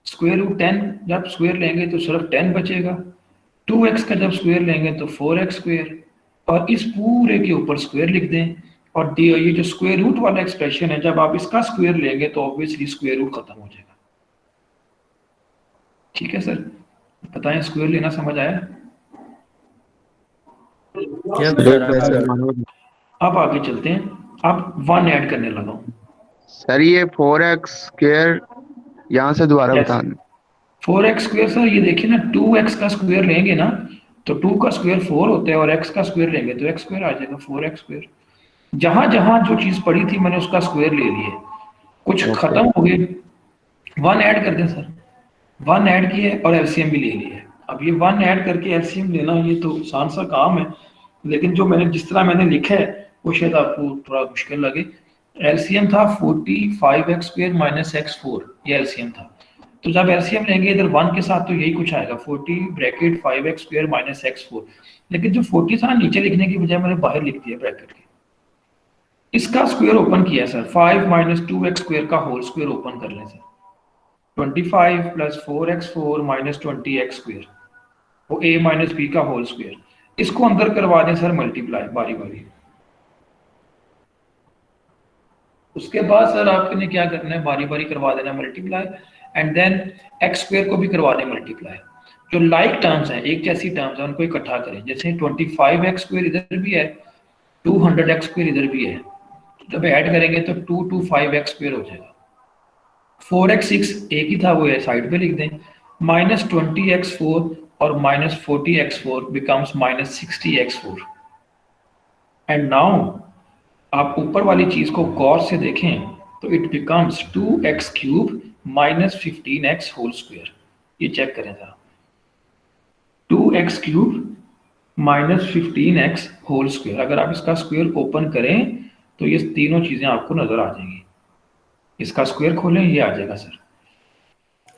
स्क्वायर रूट 10 जब स्क्वायर लेंगे तो सिर्फ 10 बचेगा, 2x का जब स्क्वायर लेंगे तो 4x स्क्वायर, और इस पूरे के ऊपर स्क्वायर लिख दें। और ये जो स्क्वायर रूट वाला एक्सप्रेशन है, जब आप इसका स्क्वायर लेंगे तो ऑब्वियसली स्क्वायर रूट खत्म हो जाएगा। ठीक है सर, बताएं स्क्वायर लेना समझ आया? Yes Great sir. sir। अब आगे चलते हैं, अब 1 ऐड करने लगा हूं। सर ये 4x स्क्वायर यहाँ से दोबारा Yes. बता दें। 4x स्क्वायर सर, ये देखिए ना, 2x का स्क्वायर लेंगे ना तो 2 का स्क्वायर 4 होता है, और x का स्क्वायर लेंगे तो x स्क्वायर आ जाएगा, 4x स्क्वायर। जहां जहां जो चीज पड़ी थी मैंने उसका स्क्वायर ले लिए, कुछ Okay. खत्म हो गए, 1 ऐड कर दें सर। 1 ऐड किए और एलसीएम भी ले लिए। अब ये 1 ऐड करके एलसीएम लेना, ये तो आसान सा काम है, लेकिन जो मैंने जिस तरह मैंने लिखा है वो शायद आपको थोड़ा मुश्किल लगे। एलसीएम था 45x² माइनस x4, ये एलसीएम था। तो जब एलसीएम लेंगे इधर 1 के साथ तो यही कुछ आएगा, 40 ब्रैकेट 5x² माइनस x4। लेकिन जो 40 था ना, नीचे लिखने की बजाय मैंने बाहर लिख दिया ब्रैकेट के। इसका स्क्वायर ओपन किया सर, 5 माइनस 2x² का होल स्क्वायर ओपन कर लें sir, 25 plus 4x4 minus 20x², वो a माइनस बी का होल स्क्वायर। इसको अंदर करवा दें सर मल्टीप्लाई बारी बारी। उसके बाद सर आपने क्या करना है, बारी बारी करवा देना मल्टीप्लाई, एंड देन x² को भी करवा दें मल्टीप्लाई। जो लाइक टर्म्स हैं, एक जैसी टर्म्स हैं, उनको इकट्ठा करें। जैसे 25x² इधर भी है, 200x² इधर भी है, जब ऐड करेंगे तो 225x² हो जाएगा। 4x6 एक ही था, वो है साइड पे लिख दें, माइनस 20x4 और minus 40x4 becomes minus 60x4। And now आप ऊपर वाली चीज को गौर से देखें तो it becomes 2x³ minus 15x whole square. ये चेक करें जरा, 2x³ minus 15x whole square. अगर आप इसका स्क्वायर ओपन करें तो ये तीनों चीजें आपको नजर आ जाएंगी। इसका स्क्वायर खोलें, ये आ जाएगा सर।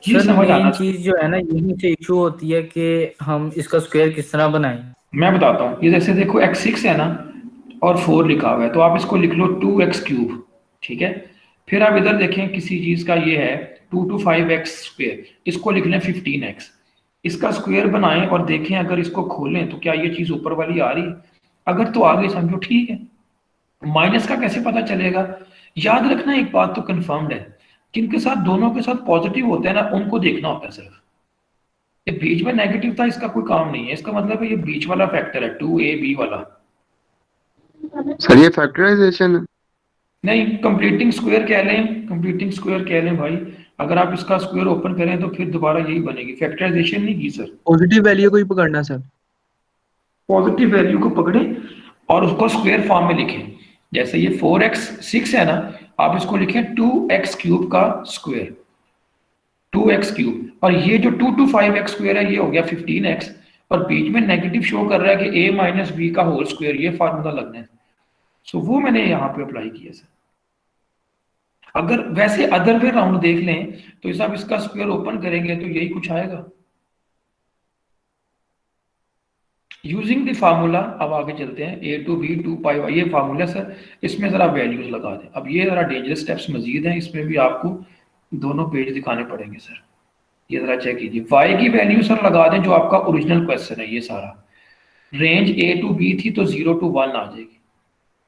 ये सर समझ आना मेन चाहिए। चीज जो है ना, यहीं से इशू होती है कि हम इसका स्क्वायर किस तरह बनाएं। मैं बताता हूँ, ये जैसे देखो x6 है ना और 4 लिखा हुआ है, तो आप इसको लिख लो 2x³, ठीक है। फिर आप इधर देखें किसी चीज का ये है 2 to 5x², इसको लिख लें 15x। इसका स्क्वायर बनाएं और देखें अगर इसको खोलें तो क्या ये चीज ऊपर वाली आ रही है। अगर तो आ गई समझो ठीक है। माइनस का कैसे पता चलेगा? याद रखना एक बात तो कंफर्म्ड है, जिनके साथ दोनों के साथ पॉजिटिव होते हैं ना, उनको देखना होता है सिर्फ। ये बीच में नेगेटिव था, इसका कोई काम नहीं है। इसका मतलब है ये बीच वाला फैक्टर है 2ab वाला। सर ये फैक्टराइजेशन है। नहीं, कंप्लीटिंग स्क्वायर कह लें, कंप्लीटिंग स्क्वायर कह लें भाई। अगर आप इसका स्क्वायर ओपन करें तो फिर दोबारा यही बनेगी, फैक्टराइजेशन नहीं की सर। पॉजिटिव वैल्यू को ही पकड़ना सर। पॉजिटिव वैल्यू को पकड़ें और उसको स्क्वायर फॉर्म में लिखें। जैसे ये 4x6 है ना, आप इसको लिखें 2x³ का स्क्वायर, 2x³ और ये जो 2 to 5x² है ये हो गया 15x, और बीच में नेगेटिव शो कर रहा है कि a माइनस बी का होल स्क्वायर, ये फार्मूला लगना है। सो वो मैंने यहाँ पे अप्लाई किया सर। अगर वैसे अदर वे राउंड देख लें तो इस आप इसका स्क्वायर ओपन करेंगे तो यही कुछ आएगा यूजिंग द फार्मूला। अब आगे चलते हैं, a to b 2πy, ये फार्मूला सर। इसमें जरा वैल्यूज लगा दें। अब ये जरा डेंजरस स्टेप्स मजीद हैं, इसमें भी आपको दोनों पेज दिखाने पड़ेंगे सर। ये जरा चेक कीजिए, y की वैल्यू सर लगा दें जो आपका ओरिजिनल क्वेश्चन है। ये सारा रेंज a to b थी तो 0 to 1 आ जाएगी,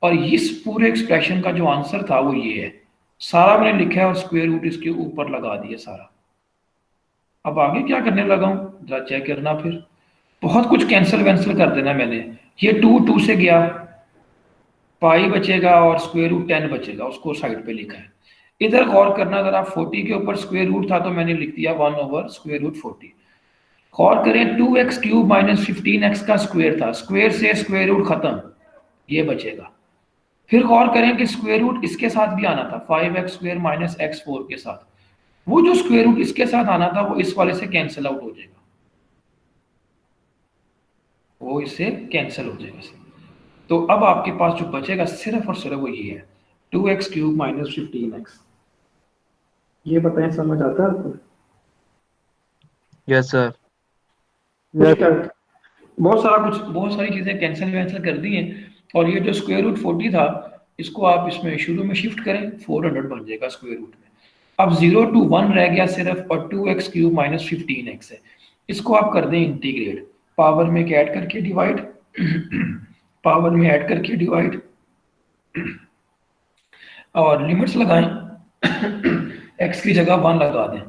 और इस पूरे एक्सप्रेशन का जो आंसर था वो ये है। सारा मैंने लिखा है और स्क्वायर रूट इसके ऊपर लगा दिया सारा। अब आगे क्या करने लगा हूं जरा चेक करना, फिर बहुत कुछ कैंसिल वैंसिल कर देना मैंने। ये 2 से गया, पाई बचेगा और स्क्वायर रूट 10 बचेगा, उसको साइड पे लिखा है। इधर गौर करना जरा, 40 के ऊपर स्क्वायर रूट था तो मैंने लिख दिया 1/√40। गौर करें 2x³ माइनस 15x का स्क्वायर था, स्क्वायर से स्क्वायर रूट खत्म, ये बचेगा। फिर गौर करें कि स्क्वायर रूट इसके साथ भी आना था, 5x² माइनस x4 के साथ। वो जो स्क्वायर रूट इसके साथ आना था वो इस वाले से कैंसिल आउट हो जाएगा, वो इससे कैंसिल हो जाएगा। तो अब आपके पास जो बचेगा सिर्फ और सिर्फ वो ये है 2x³ माइनस 15x। ये बताएं, समझ आता है आपको? Yes sir. बहुत सारी चीजें कैंसिल वैंसिल कर दी हैं। और ये जो स्क्वायर रूट 40 था, इसको आप इसमें शुरू में शिफ्ट करें, 400 बन जाएगा स्क्वायर रूट में। अब 0 to 1 रह गया सिर्फ, और 2x³ माइनस 15x है। इसको आप कर दें इंटीग्रेट, पावर में ऐड करके डिवाइड पावर में ऐड करके डिवाइड, और लिमिट्स लगाएं x की जगह 1 लगा दें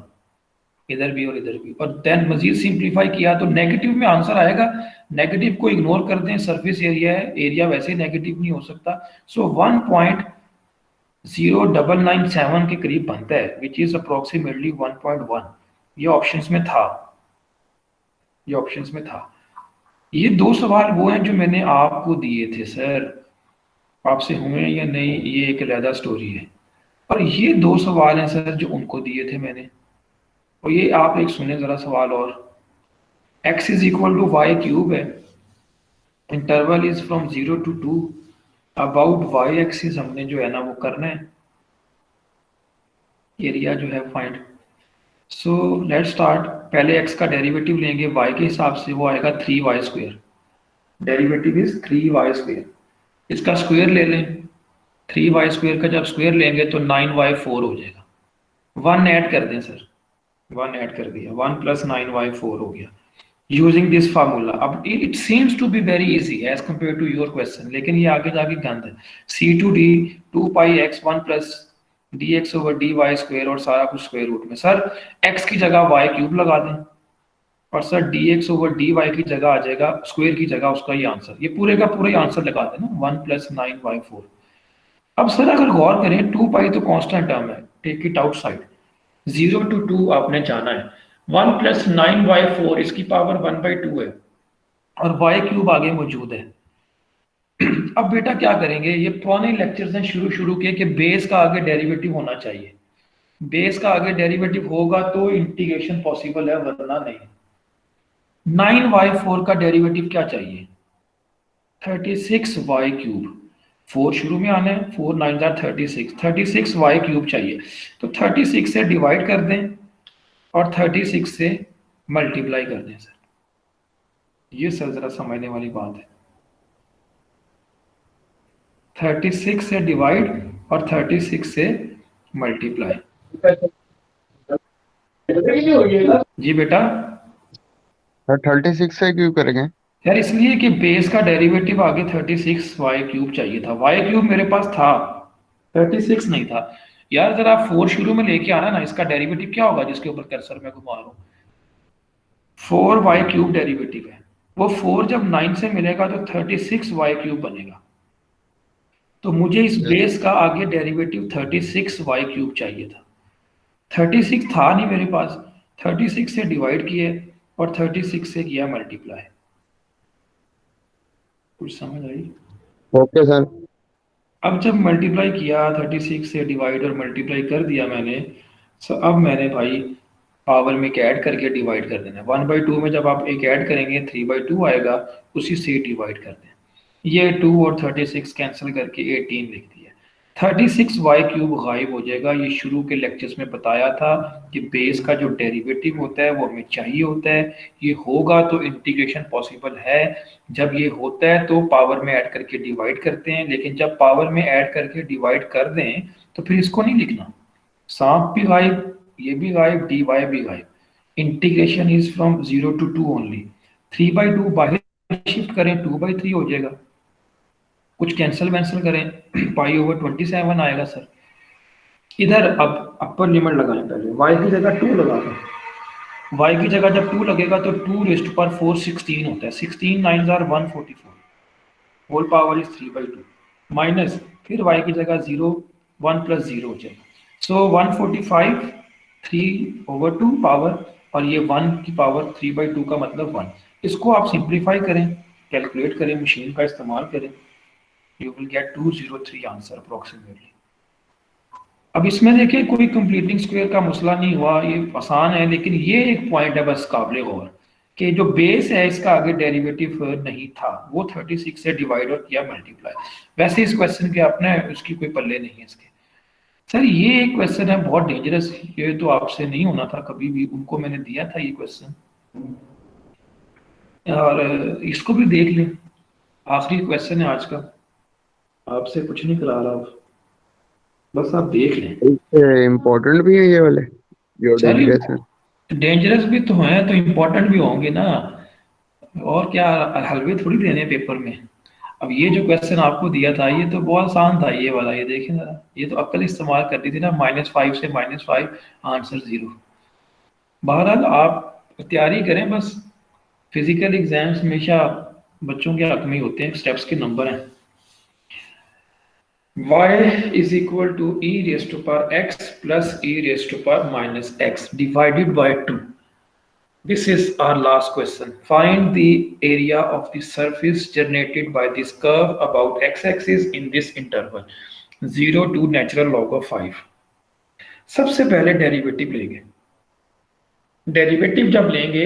इधर भी और इधर भी, और देन मजीद सिंप्लीफाई किया तो नेगेटिव में आंसर आएगा। नेगेटिव को इग्नोर कर दें, सरफेस एरिया है, एरिया वैसे नेगेटिव नहीं हो सकता। सो 1.0997 के करीब बनता है, विच इज अप्रोक्सीमेटली 1.1। ये ऑप्शंस में था, ये ऑप्शंस में था। ये दो सवाल वो हैं जो मैंने आपको दिए थे सर, आपसे हुए या नहीं ये एक अलग स्टोरी है। और ये दो सवाल हैं सर जो उनको दिए थे मैंने। और ये आप एक सुने जरा सवाल और, x is equal to y³ है, interval is from 0 to 2, about Y axis हमने जो है ना वो करना है, एरिया जो है फाइंड। So let start. पहले एक्स का डेरिवेटिव लेंगे वाई के हिसाब से, वो आएगा 3y²। Derivative is 3y²। इसका स्क्वायर ले लें, 3y² का जब स्क्वायर लेंगे तो 9y4 हो जाएगा। 1 ऐड कर दें सर, 1 ऐड कर दिया, 1 + 9y4 हो गया यूजिंग दिस फार्मूला। अब it seems to be very easy as compare to your question, लेकिन ये आगे जाके गंद है। C/D 2πx 1 + dx/dy² और सारा कुछ स्क्वायर रूट में। सर x की जगह y³ लगा दें और सर dx/dy की जगह आ जाएगा, स्क्वायर की जगह उसका ही आंसर, ये पूरे का पूरा ही आंसर लगा देना 1 + 9y4। अब सर अगर गौर करें 2π तो कांस्टेंट टर्म है, टेक इट आउटसाइड, 0 to 2 आपने जाना है। 1 + 9y4 इसकी पावर 1/2 है और y³ आगे मौजूद है। अब बेटा क्या करेंगे, ये पुराने लेक्चर्स हैं शुरू के कि बेस का आगे डेरिवेटिव होना चाहिए। बेस का आगे डेरिवेटिव होगा तो इंटीग्रेशन पॉसिबल है, वरना नहीं। 9y4 का डेरिवेटिव क्या चाहिए, 36y³। 4 शुरू में आना है, 4 9 36, 36y³ चाहिए। तो 36 से डिवाइड कर दें और 36 से मल्टीप्लाई कर दें सर। ये सर जरा समझने वाली बात है, 36 से डिवाइड और 36 से मल्टीप्लाई। जी बेटा, सर 36 से क्यों करेंगे? यार इसलिए कि बेस का डेरिवेटिव आगे 36y³ चाहिए था, y³ मेरे पास था, 36 नहीं था। यार जरा 4 शुरू में लेके आना ना, इसका डेरिवेटिव क्या होगा जिसके ऊपर कर्सर मैं घुमा रहा हूँ, 4y³ डेरिवेटिव है, वो 4 जब 9 से मिलेगा तो 36y³ बनेगा। तो मुझे इस बेस का आगे डेरिवेटिव 36y³ चाहिए था, 36 था नहीं मेरे पास, 36 से डिवाइड किए और 36 से किया मल्टीप्लाई। कुछ समझ आई? Okay sir. अब जब मल्टीप्लाई किया, 36 से डिवाइड और मल्टीप्लाई कर दिया मैंने, सो अब मैंने भाई पावर में एक ऐड करके डिवाइड कर देना। 1/2 में जब आप एक ऐड करेंगे 3/2 आएगा, उसी से डिवाइड कर दें। ये 2 और 36 कैंसिल करके 18 लिख दिया। 36y³ गायब हो जाएगा। ये शुरू के लेक्चर्स में बताया था कि बेस का जो डेरिवेटिव होता है वो हमें चाहिए होता है, ये होगा तो इंटीग्रेशन पॉसिबल है। जब ये होता है तो पावर में ऐड करके डिवाइड करते हैं, लेकिन जब पावर में ऐड करके डिवाइड कर दें तो फिर इसको नहीं लिखना, सांप भी गायब, ये भी गायब, dy भी गायब। Integration is from 0 to 2 only. 3/2 बाहर शिफ्ट करें 2/3 हो जाएगा, कुछ कैंसिल वैंसिल करें π/27 आएगा सर। इधर अब अपर लिमिट लगाएं, पहले y की जगह 2 लगा दें। y की जगह जब 2 लगेगा तो 2⁴ 16 होता है, 16 9 144, होल पावर इज 3/2 माइनस, फिर y की जगह 0, 1 + 0 हो जाएगा। सो 145 3/2 पावर, और ये 1 की पावर 3/2 का मतलब 1। इसको आप सिंप्लीफाई करें, कैलकुलेट करें, मशीन का इस्तेमाल करें, you will gate 203 answer approximately. अब इसमें देखिए कोई कंप्लीटिंग स्क्वायर का मसला नहीं हुआ, ये आसान है, लेकिन ये एक पॉइंट है बस काबिल गौर कि जो बेस है इसका आगे डेरिवेटिव नहीं था, वो 36 से डिवाइड और किया मल्टीप्लाई। वैसे इस क्वेश्चन के अपने उसकी कोई पल्ले नहीं है इसके। सर ये एक क्वेश्चन है बहुत डेंजरस, ये तो आपसे नहीं होना था कभी भी, उनको मैंने दिया था ये क्वेश्चन, और इसको भी देख लें, आखिरी क्वेश्चन है आज का, आपसे कुछ नहीं करा रहा, बस आप देख लें। इम्पोर्टेंट भी है ये वाले जो डेंजरस है? डेंजरस भी तो हैं तो इम्पोर्टेंट भी होंगे ना, और क्या हलवे थोड़ी देने पेपर में। अब ये जो क्वेश्चन आपको दिया था ये तो बहुत आसान था, ये वाला, ये देखें जरा, ये तो अक्ल इस्तेमाल करती थी ना, -5 से -5 आंसर 0। बहरहाल आप तैयारी करें बस, फिजिकल एग्जाम्स हमेशा बच्चों के हक में ही होते हैं, स्टेप्स के नंबर हैं। y is equal to e⁻x plus e⁻−x divided by 2. This is our last question. Find the area of the surface generated by this curve about x-axis in this interval 0 to natural log of 5. सबसे पहले डेरिवेटिव लेंगे, डेरिवेटिव जब लेंगे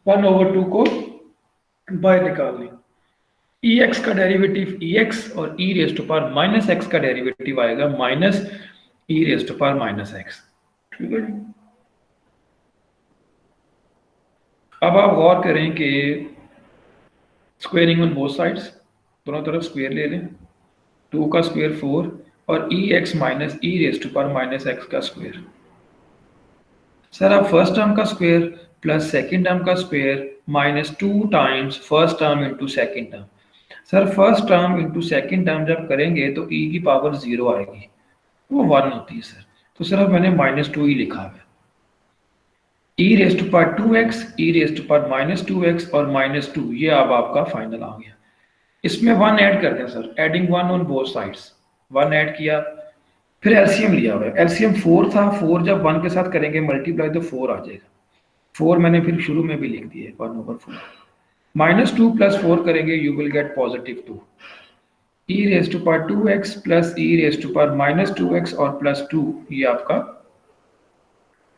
1/2 को बाहर निकाल लें, ई एक्स का डेरिवेटिव ई एक्स और E raise to power minus X का डेरिवेटिव आएगा minus E raise to power minus X. ठीक है जी। अब आप गौर करें कि स्क्वेयरिंग ऑन बोथ साइड्स, दोनों तरफ स्क्वेयर ले लें, 2 का स्क्वेयर 4 और E X minus E raise to power minus X का स्क्वेयर। सर आप फर्स्ट टर्म का स्क्वेयर प्लस सेकंड टर्म का square minus 2 times first term into second term. Sir first term into second term जब करेंगे तो e की पावर 0 आएगी, वो 1 होती है सर। तो सर अब मैंने -2 ही लिखा है। e raise to power 2x, e raise to power -2x और -2, ये अब आपका फाइनल आ गया। इसमें 1 ऐड कर दें sir, adding 1 on both sides, 1 add किया, फिर एलसीएम लिया हुआ है। एलसीएम 4 था, 4 जब 1 के साथ करेंगे मल्टीप्लाई तो 4 आ जाएगा। 4 मैंने फिर शुरू में भी लिख दिया 1/4। -2 + 4 करेंगे, you will get +2। e raise to power 2x plus e raise to power -2x और +2, ये आपका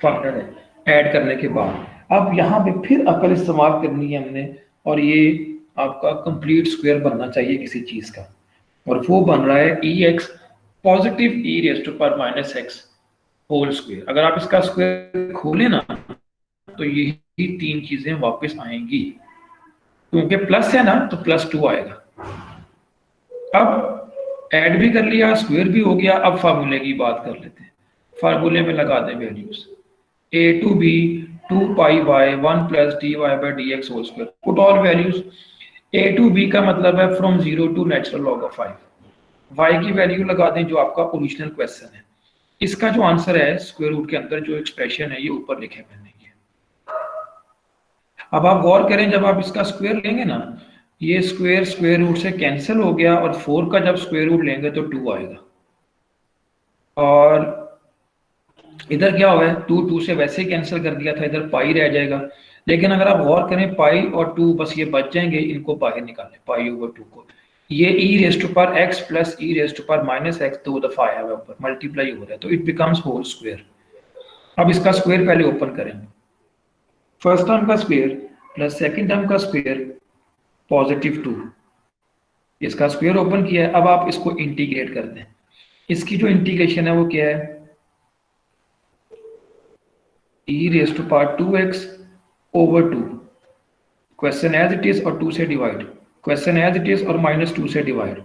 फाइनल है ऐड करने के बाद। अब यहाँ पे फिर अकल इस्तेमाल करनी है हमने, और ये आपका कंप्लीट स्क्वायर बनना चाहिए किसी चीज का, और वो बन रहा है E X positive E raise to power minus X whole square. अगर आप इसका स्क्वायर खोलें ना तो यही 3 चीजें वापस आएंगी, क्योंकि प्लस है ना तो +2 आएगा। अब ऐड भी कर लिया, स्क्वायर भी हो गया। अब फार्मूले की बात कर लेते हैं। फार्मूले में लगा दें values, a to b 2 pi y 1 plus dy by dx whole square, put all values। a to b का मतलब है from 0 to natural log of 5। y की वैल्यू लगा दें जो आपका ओरिजिनल क्वेश्चन है। इसका जो आंसर है स्क्वायर रूट के अंदर जो एक्सप्रेशन है ये ऊपर लिखे मैंने ये। अब आप गौर करें, जब आप इसका स्क्वायर लेंगे ना, ये स्क्वायर स्क्वायर रूट से कैंसिल हो गया, और 4 का जब स्क्वायर रूट लेंगे तो 2 आएगा। और इधर क्या हुआ है, 2 से वैसे ही कैंसिल कर दिया था, इधर पाई रह जाएगा। लेकिन अगर आप गौर करें पाई और 2 बस ये बच जाएंगे, इनको बाहर निकालें π/2 को। ये e raise to power x plus e raise to power minus X 2 दफा आया हुआ ऊपर, मल्टीप्लाई हो रहा है, तो इट बिकम्स होल स्क्वायर। अब इसका स्क्वायर पहले ओपन करेंगे, फर्स्ट टर्म का स्क्वायर प्लस सेकंड टर्म का स्क्वायर +2, इसका स्क्वायर ओपन किया है। अब आप इसको इंटीग्रेट कर दें। इसकी जो इंटीग्रेशन है वो क्या है, e raise to power 2x over 2, question as it is और 2 से divide, question as it is और -2 से डिवाइड,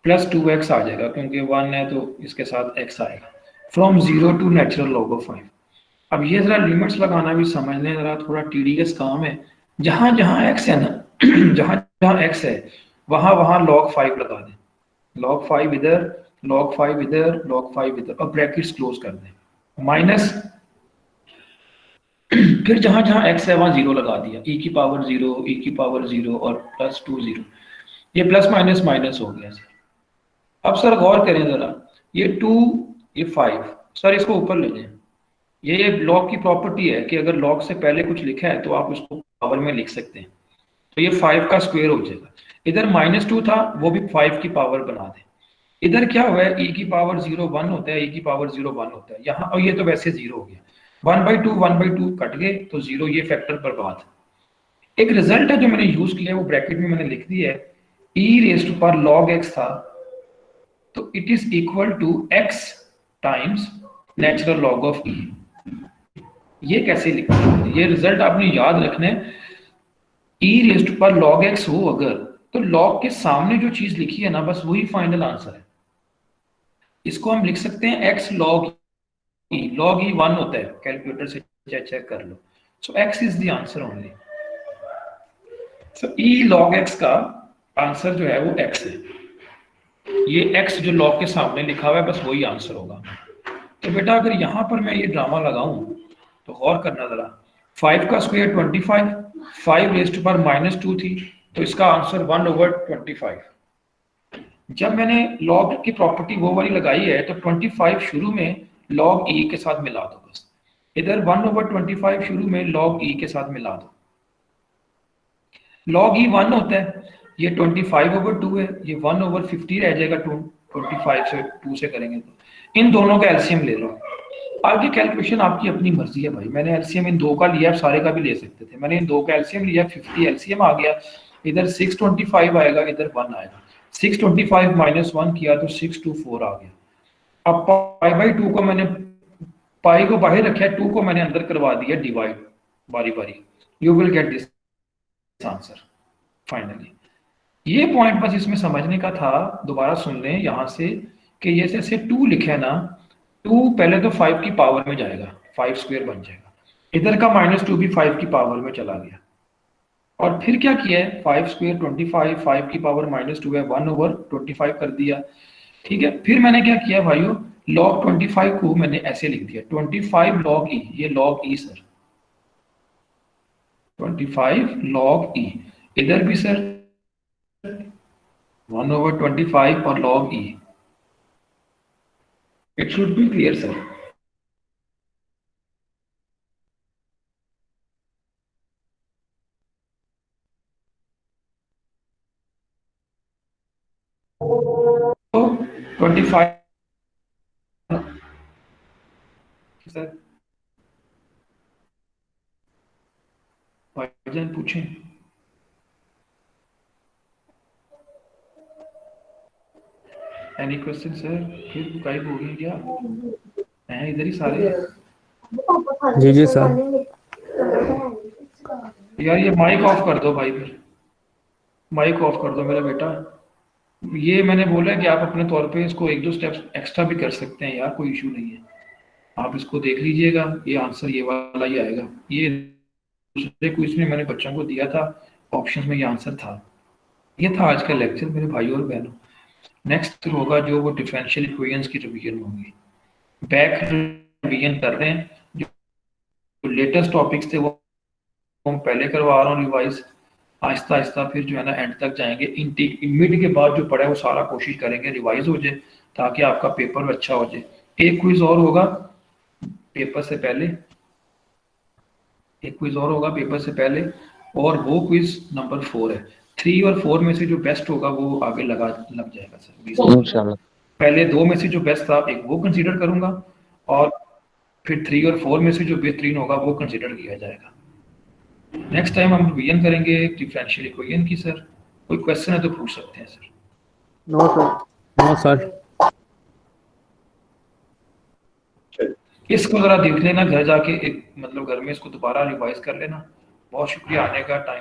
+2x आ जाएगा, क्योंकि 1 है तो इसके साथ x आएगा, from 0 to natural log of 5। अब ये जरा लिमिट्स लगाना भी समझ लें, जरा थोड़ा टीडियस काम है। जहां जहां x है ना जहां जहां x है वहां वहां log 5 लगा दें, log 5 इधर, log 5 इधर, log 5 इधर, और ब्रैकेट्स क्लोज कर दें, माइनस फिर जहां जहां x है वहां 0 लगा दिया, e की पावर 0, e की पावर 0 और +2 0, ये प्लस माइनस माइनस हो गया सर। अब सर गौर करें जरा, ये 2 ये 5, सर इसको ऊपर ले जाएं। ये लॉग की प्रॉपर्टी है कि अगर लॉग से पहले कुछ लिखा है तो आप उसको पावर में लिख सकते हैं, तो ये 5 का स्क्वायर हो जाएगा। इधर -2 था, वो भी 5 की पावर बना दें। इधर क्या हुआ है, e की पावर 0 1 होता है, e की पावर 0 1 होता है यहाँ, और ये तो वैसे 0 हो गया, 1/2 कट गए तो 0, ये फैक्टर बर्बाद। एक रिजल्ट है जो मैंने यूज किया है, वो ब्रैकेट में मैंने लिख दिया है, e raise to power log x था तो it is equal to x times natural log of e। ये कैसे लिखते हैं, ये रिजल्ट आपने याद रखना है। e raise to power log x हो अगर, तो log के सामने जो चीज लिखी है ना, बस वही फाइनल आंसर है। इसको हम लिख सकते हैं x log e, log e 1 होता है, कैलकुलेटर से चेक कर लो। सो x is the answer only. So e log x का आंसर जो है वो x है, ये x जो log के सामने लिखा हुआ है बस वही आंसर होगा। तो बेटा अगर यहाँ पर मैं ये ड्रामा लगाऊं तो गौर करना जरा, 5 का स्क्वायर 25, 5 रेज टू पावर -2 थी, तो इसका आंसर 1/25। जब मैंने log की प्रॉपर्टी वो वाली लगाई है तो 25 शुरू में log e के साथ मिला दो, बस इधर 1/25 शुरू में log e के साथ मिला दो। log e 1 होता है, ये 25/2 है, ये 1/50 रह जाएगा, 25 से 2 से करेंगे तो इन दोनों का एलसीएम ले लो। आगे कैलकुलेशन आपकी अपनी मर्जी है भाई, मैंने एलसीएम इन दो का लिया, सारे का भी ले सकते थे, मैंने इन दो का एलसीएम लिया, 50 एलसीएम आ गया, इधर 625 आएगा, इधर 1 आएगा। 625 माइनस 1 किया तो 624 आ गया। अब पाई बाई 2 को मैंने, पाई को बाहर रखा है, 2 को मैंने अंदर करवा दिया डिवाइड बारी बारी। You will get this answer finally. ये पॉइंट बस इसमें समझने का था, दोबारा सुन लें यहां से कि ये जैसे 2 लिखा है ना, 2 पहले तो 5 की पावर में जाएगा, 5 स्क्वायर बन जाएगा। इधर का -2 भी 5 की पावर में चला गया। और फिर क्या किया है, 5 स्क्वायर 25, 5 की पावर -2 है, 1/25 कर दिया। ठीक है, फिर मैंने क्या किया भाइयों, log 25 को मैंने ऐसे लिख दिया 25 log e, ये log e sir, 25 log e। इधर भी सर 1/25 और log e। It should be clear sir. तो 25 सर, भाईजान पूछें। Any question sir? फिर गायब हो गए क्या? हैं इधर ही सारे? जी जी सर। यार ये माइक ऑफ कर दो भाई, फिर माइक ऑफ कर दो मेरा बेटा। ये मैंने बोला है कि आप अपने तौर पे इसको 1-2 स्टेप्स एक्स्ट्रा भी कर सकते हैं यार, कोई इशू नहीं है। आप इसको देख लीजिएगा, ये आंसर ये वाला ही आएगा। ये दूसरे क्विज में मैंने बच्चों को दिया था, ऑप्शंस में ये आंसर था। ये था आज का लेक्चर मेरे भाइयों और बहनों। नेक्स्ट होगा जो वो डिफरेंशियल इक्वेशंस की रिवीजन होगी। बैक रिवीजन कर रहे हैं, जो लेटेस्ट टॉपिक्स थे वो हम पहले करवा रहा हूँ रिवाइज। आहिस्ता आहिस्ता फिर जो है ना एंड तक जाएंगे। मिड के बाद जो पढ़ा है वो सारा कोशिश करेंगे रिवाइज हो जाए, ताकि आपका पेपर अच्छा हो जाए। एक क्विज और होगा पेपर से पहले, एक क्विज और होगा पेपर से पहले, और वो क्विज नंबर 4 है। 3 और 4 में से जो बेस्ट होगा वो आगे लग जाएगा सर। इंशाल्लाह। पहले 2 में से जो बेस्ट था एक वो कंसीडर करूंगा, और फिर 3 और 4 में से जो बेहतरीन होगा वो कंसीडर किया जाएगा। नेक्स्ट टाइम हम रिवीजन करेंगे डिफरेंशियल इक्वेशन की सर। कोई क्वेश्चन है तो पूछ सकते हैं sir. No sir. No sir. इसको जरा देख लेना घर जाके, एक मतलब घर में इसको दोबारा रिवाइज कर लेना। बहुत शुक्रिया आने का, टाइम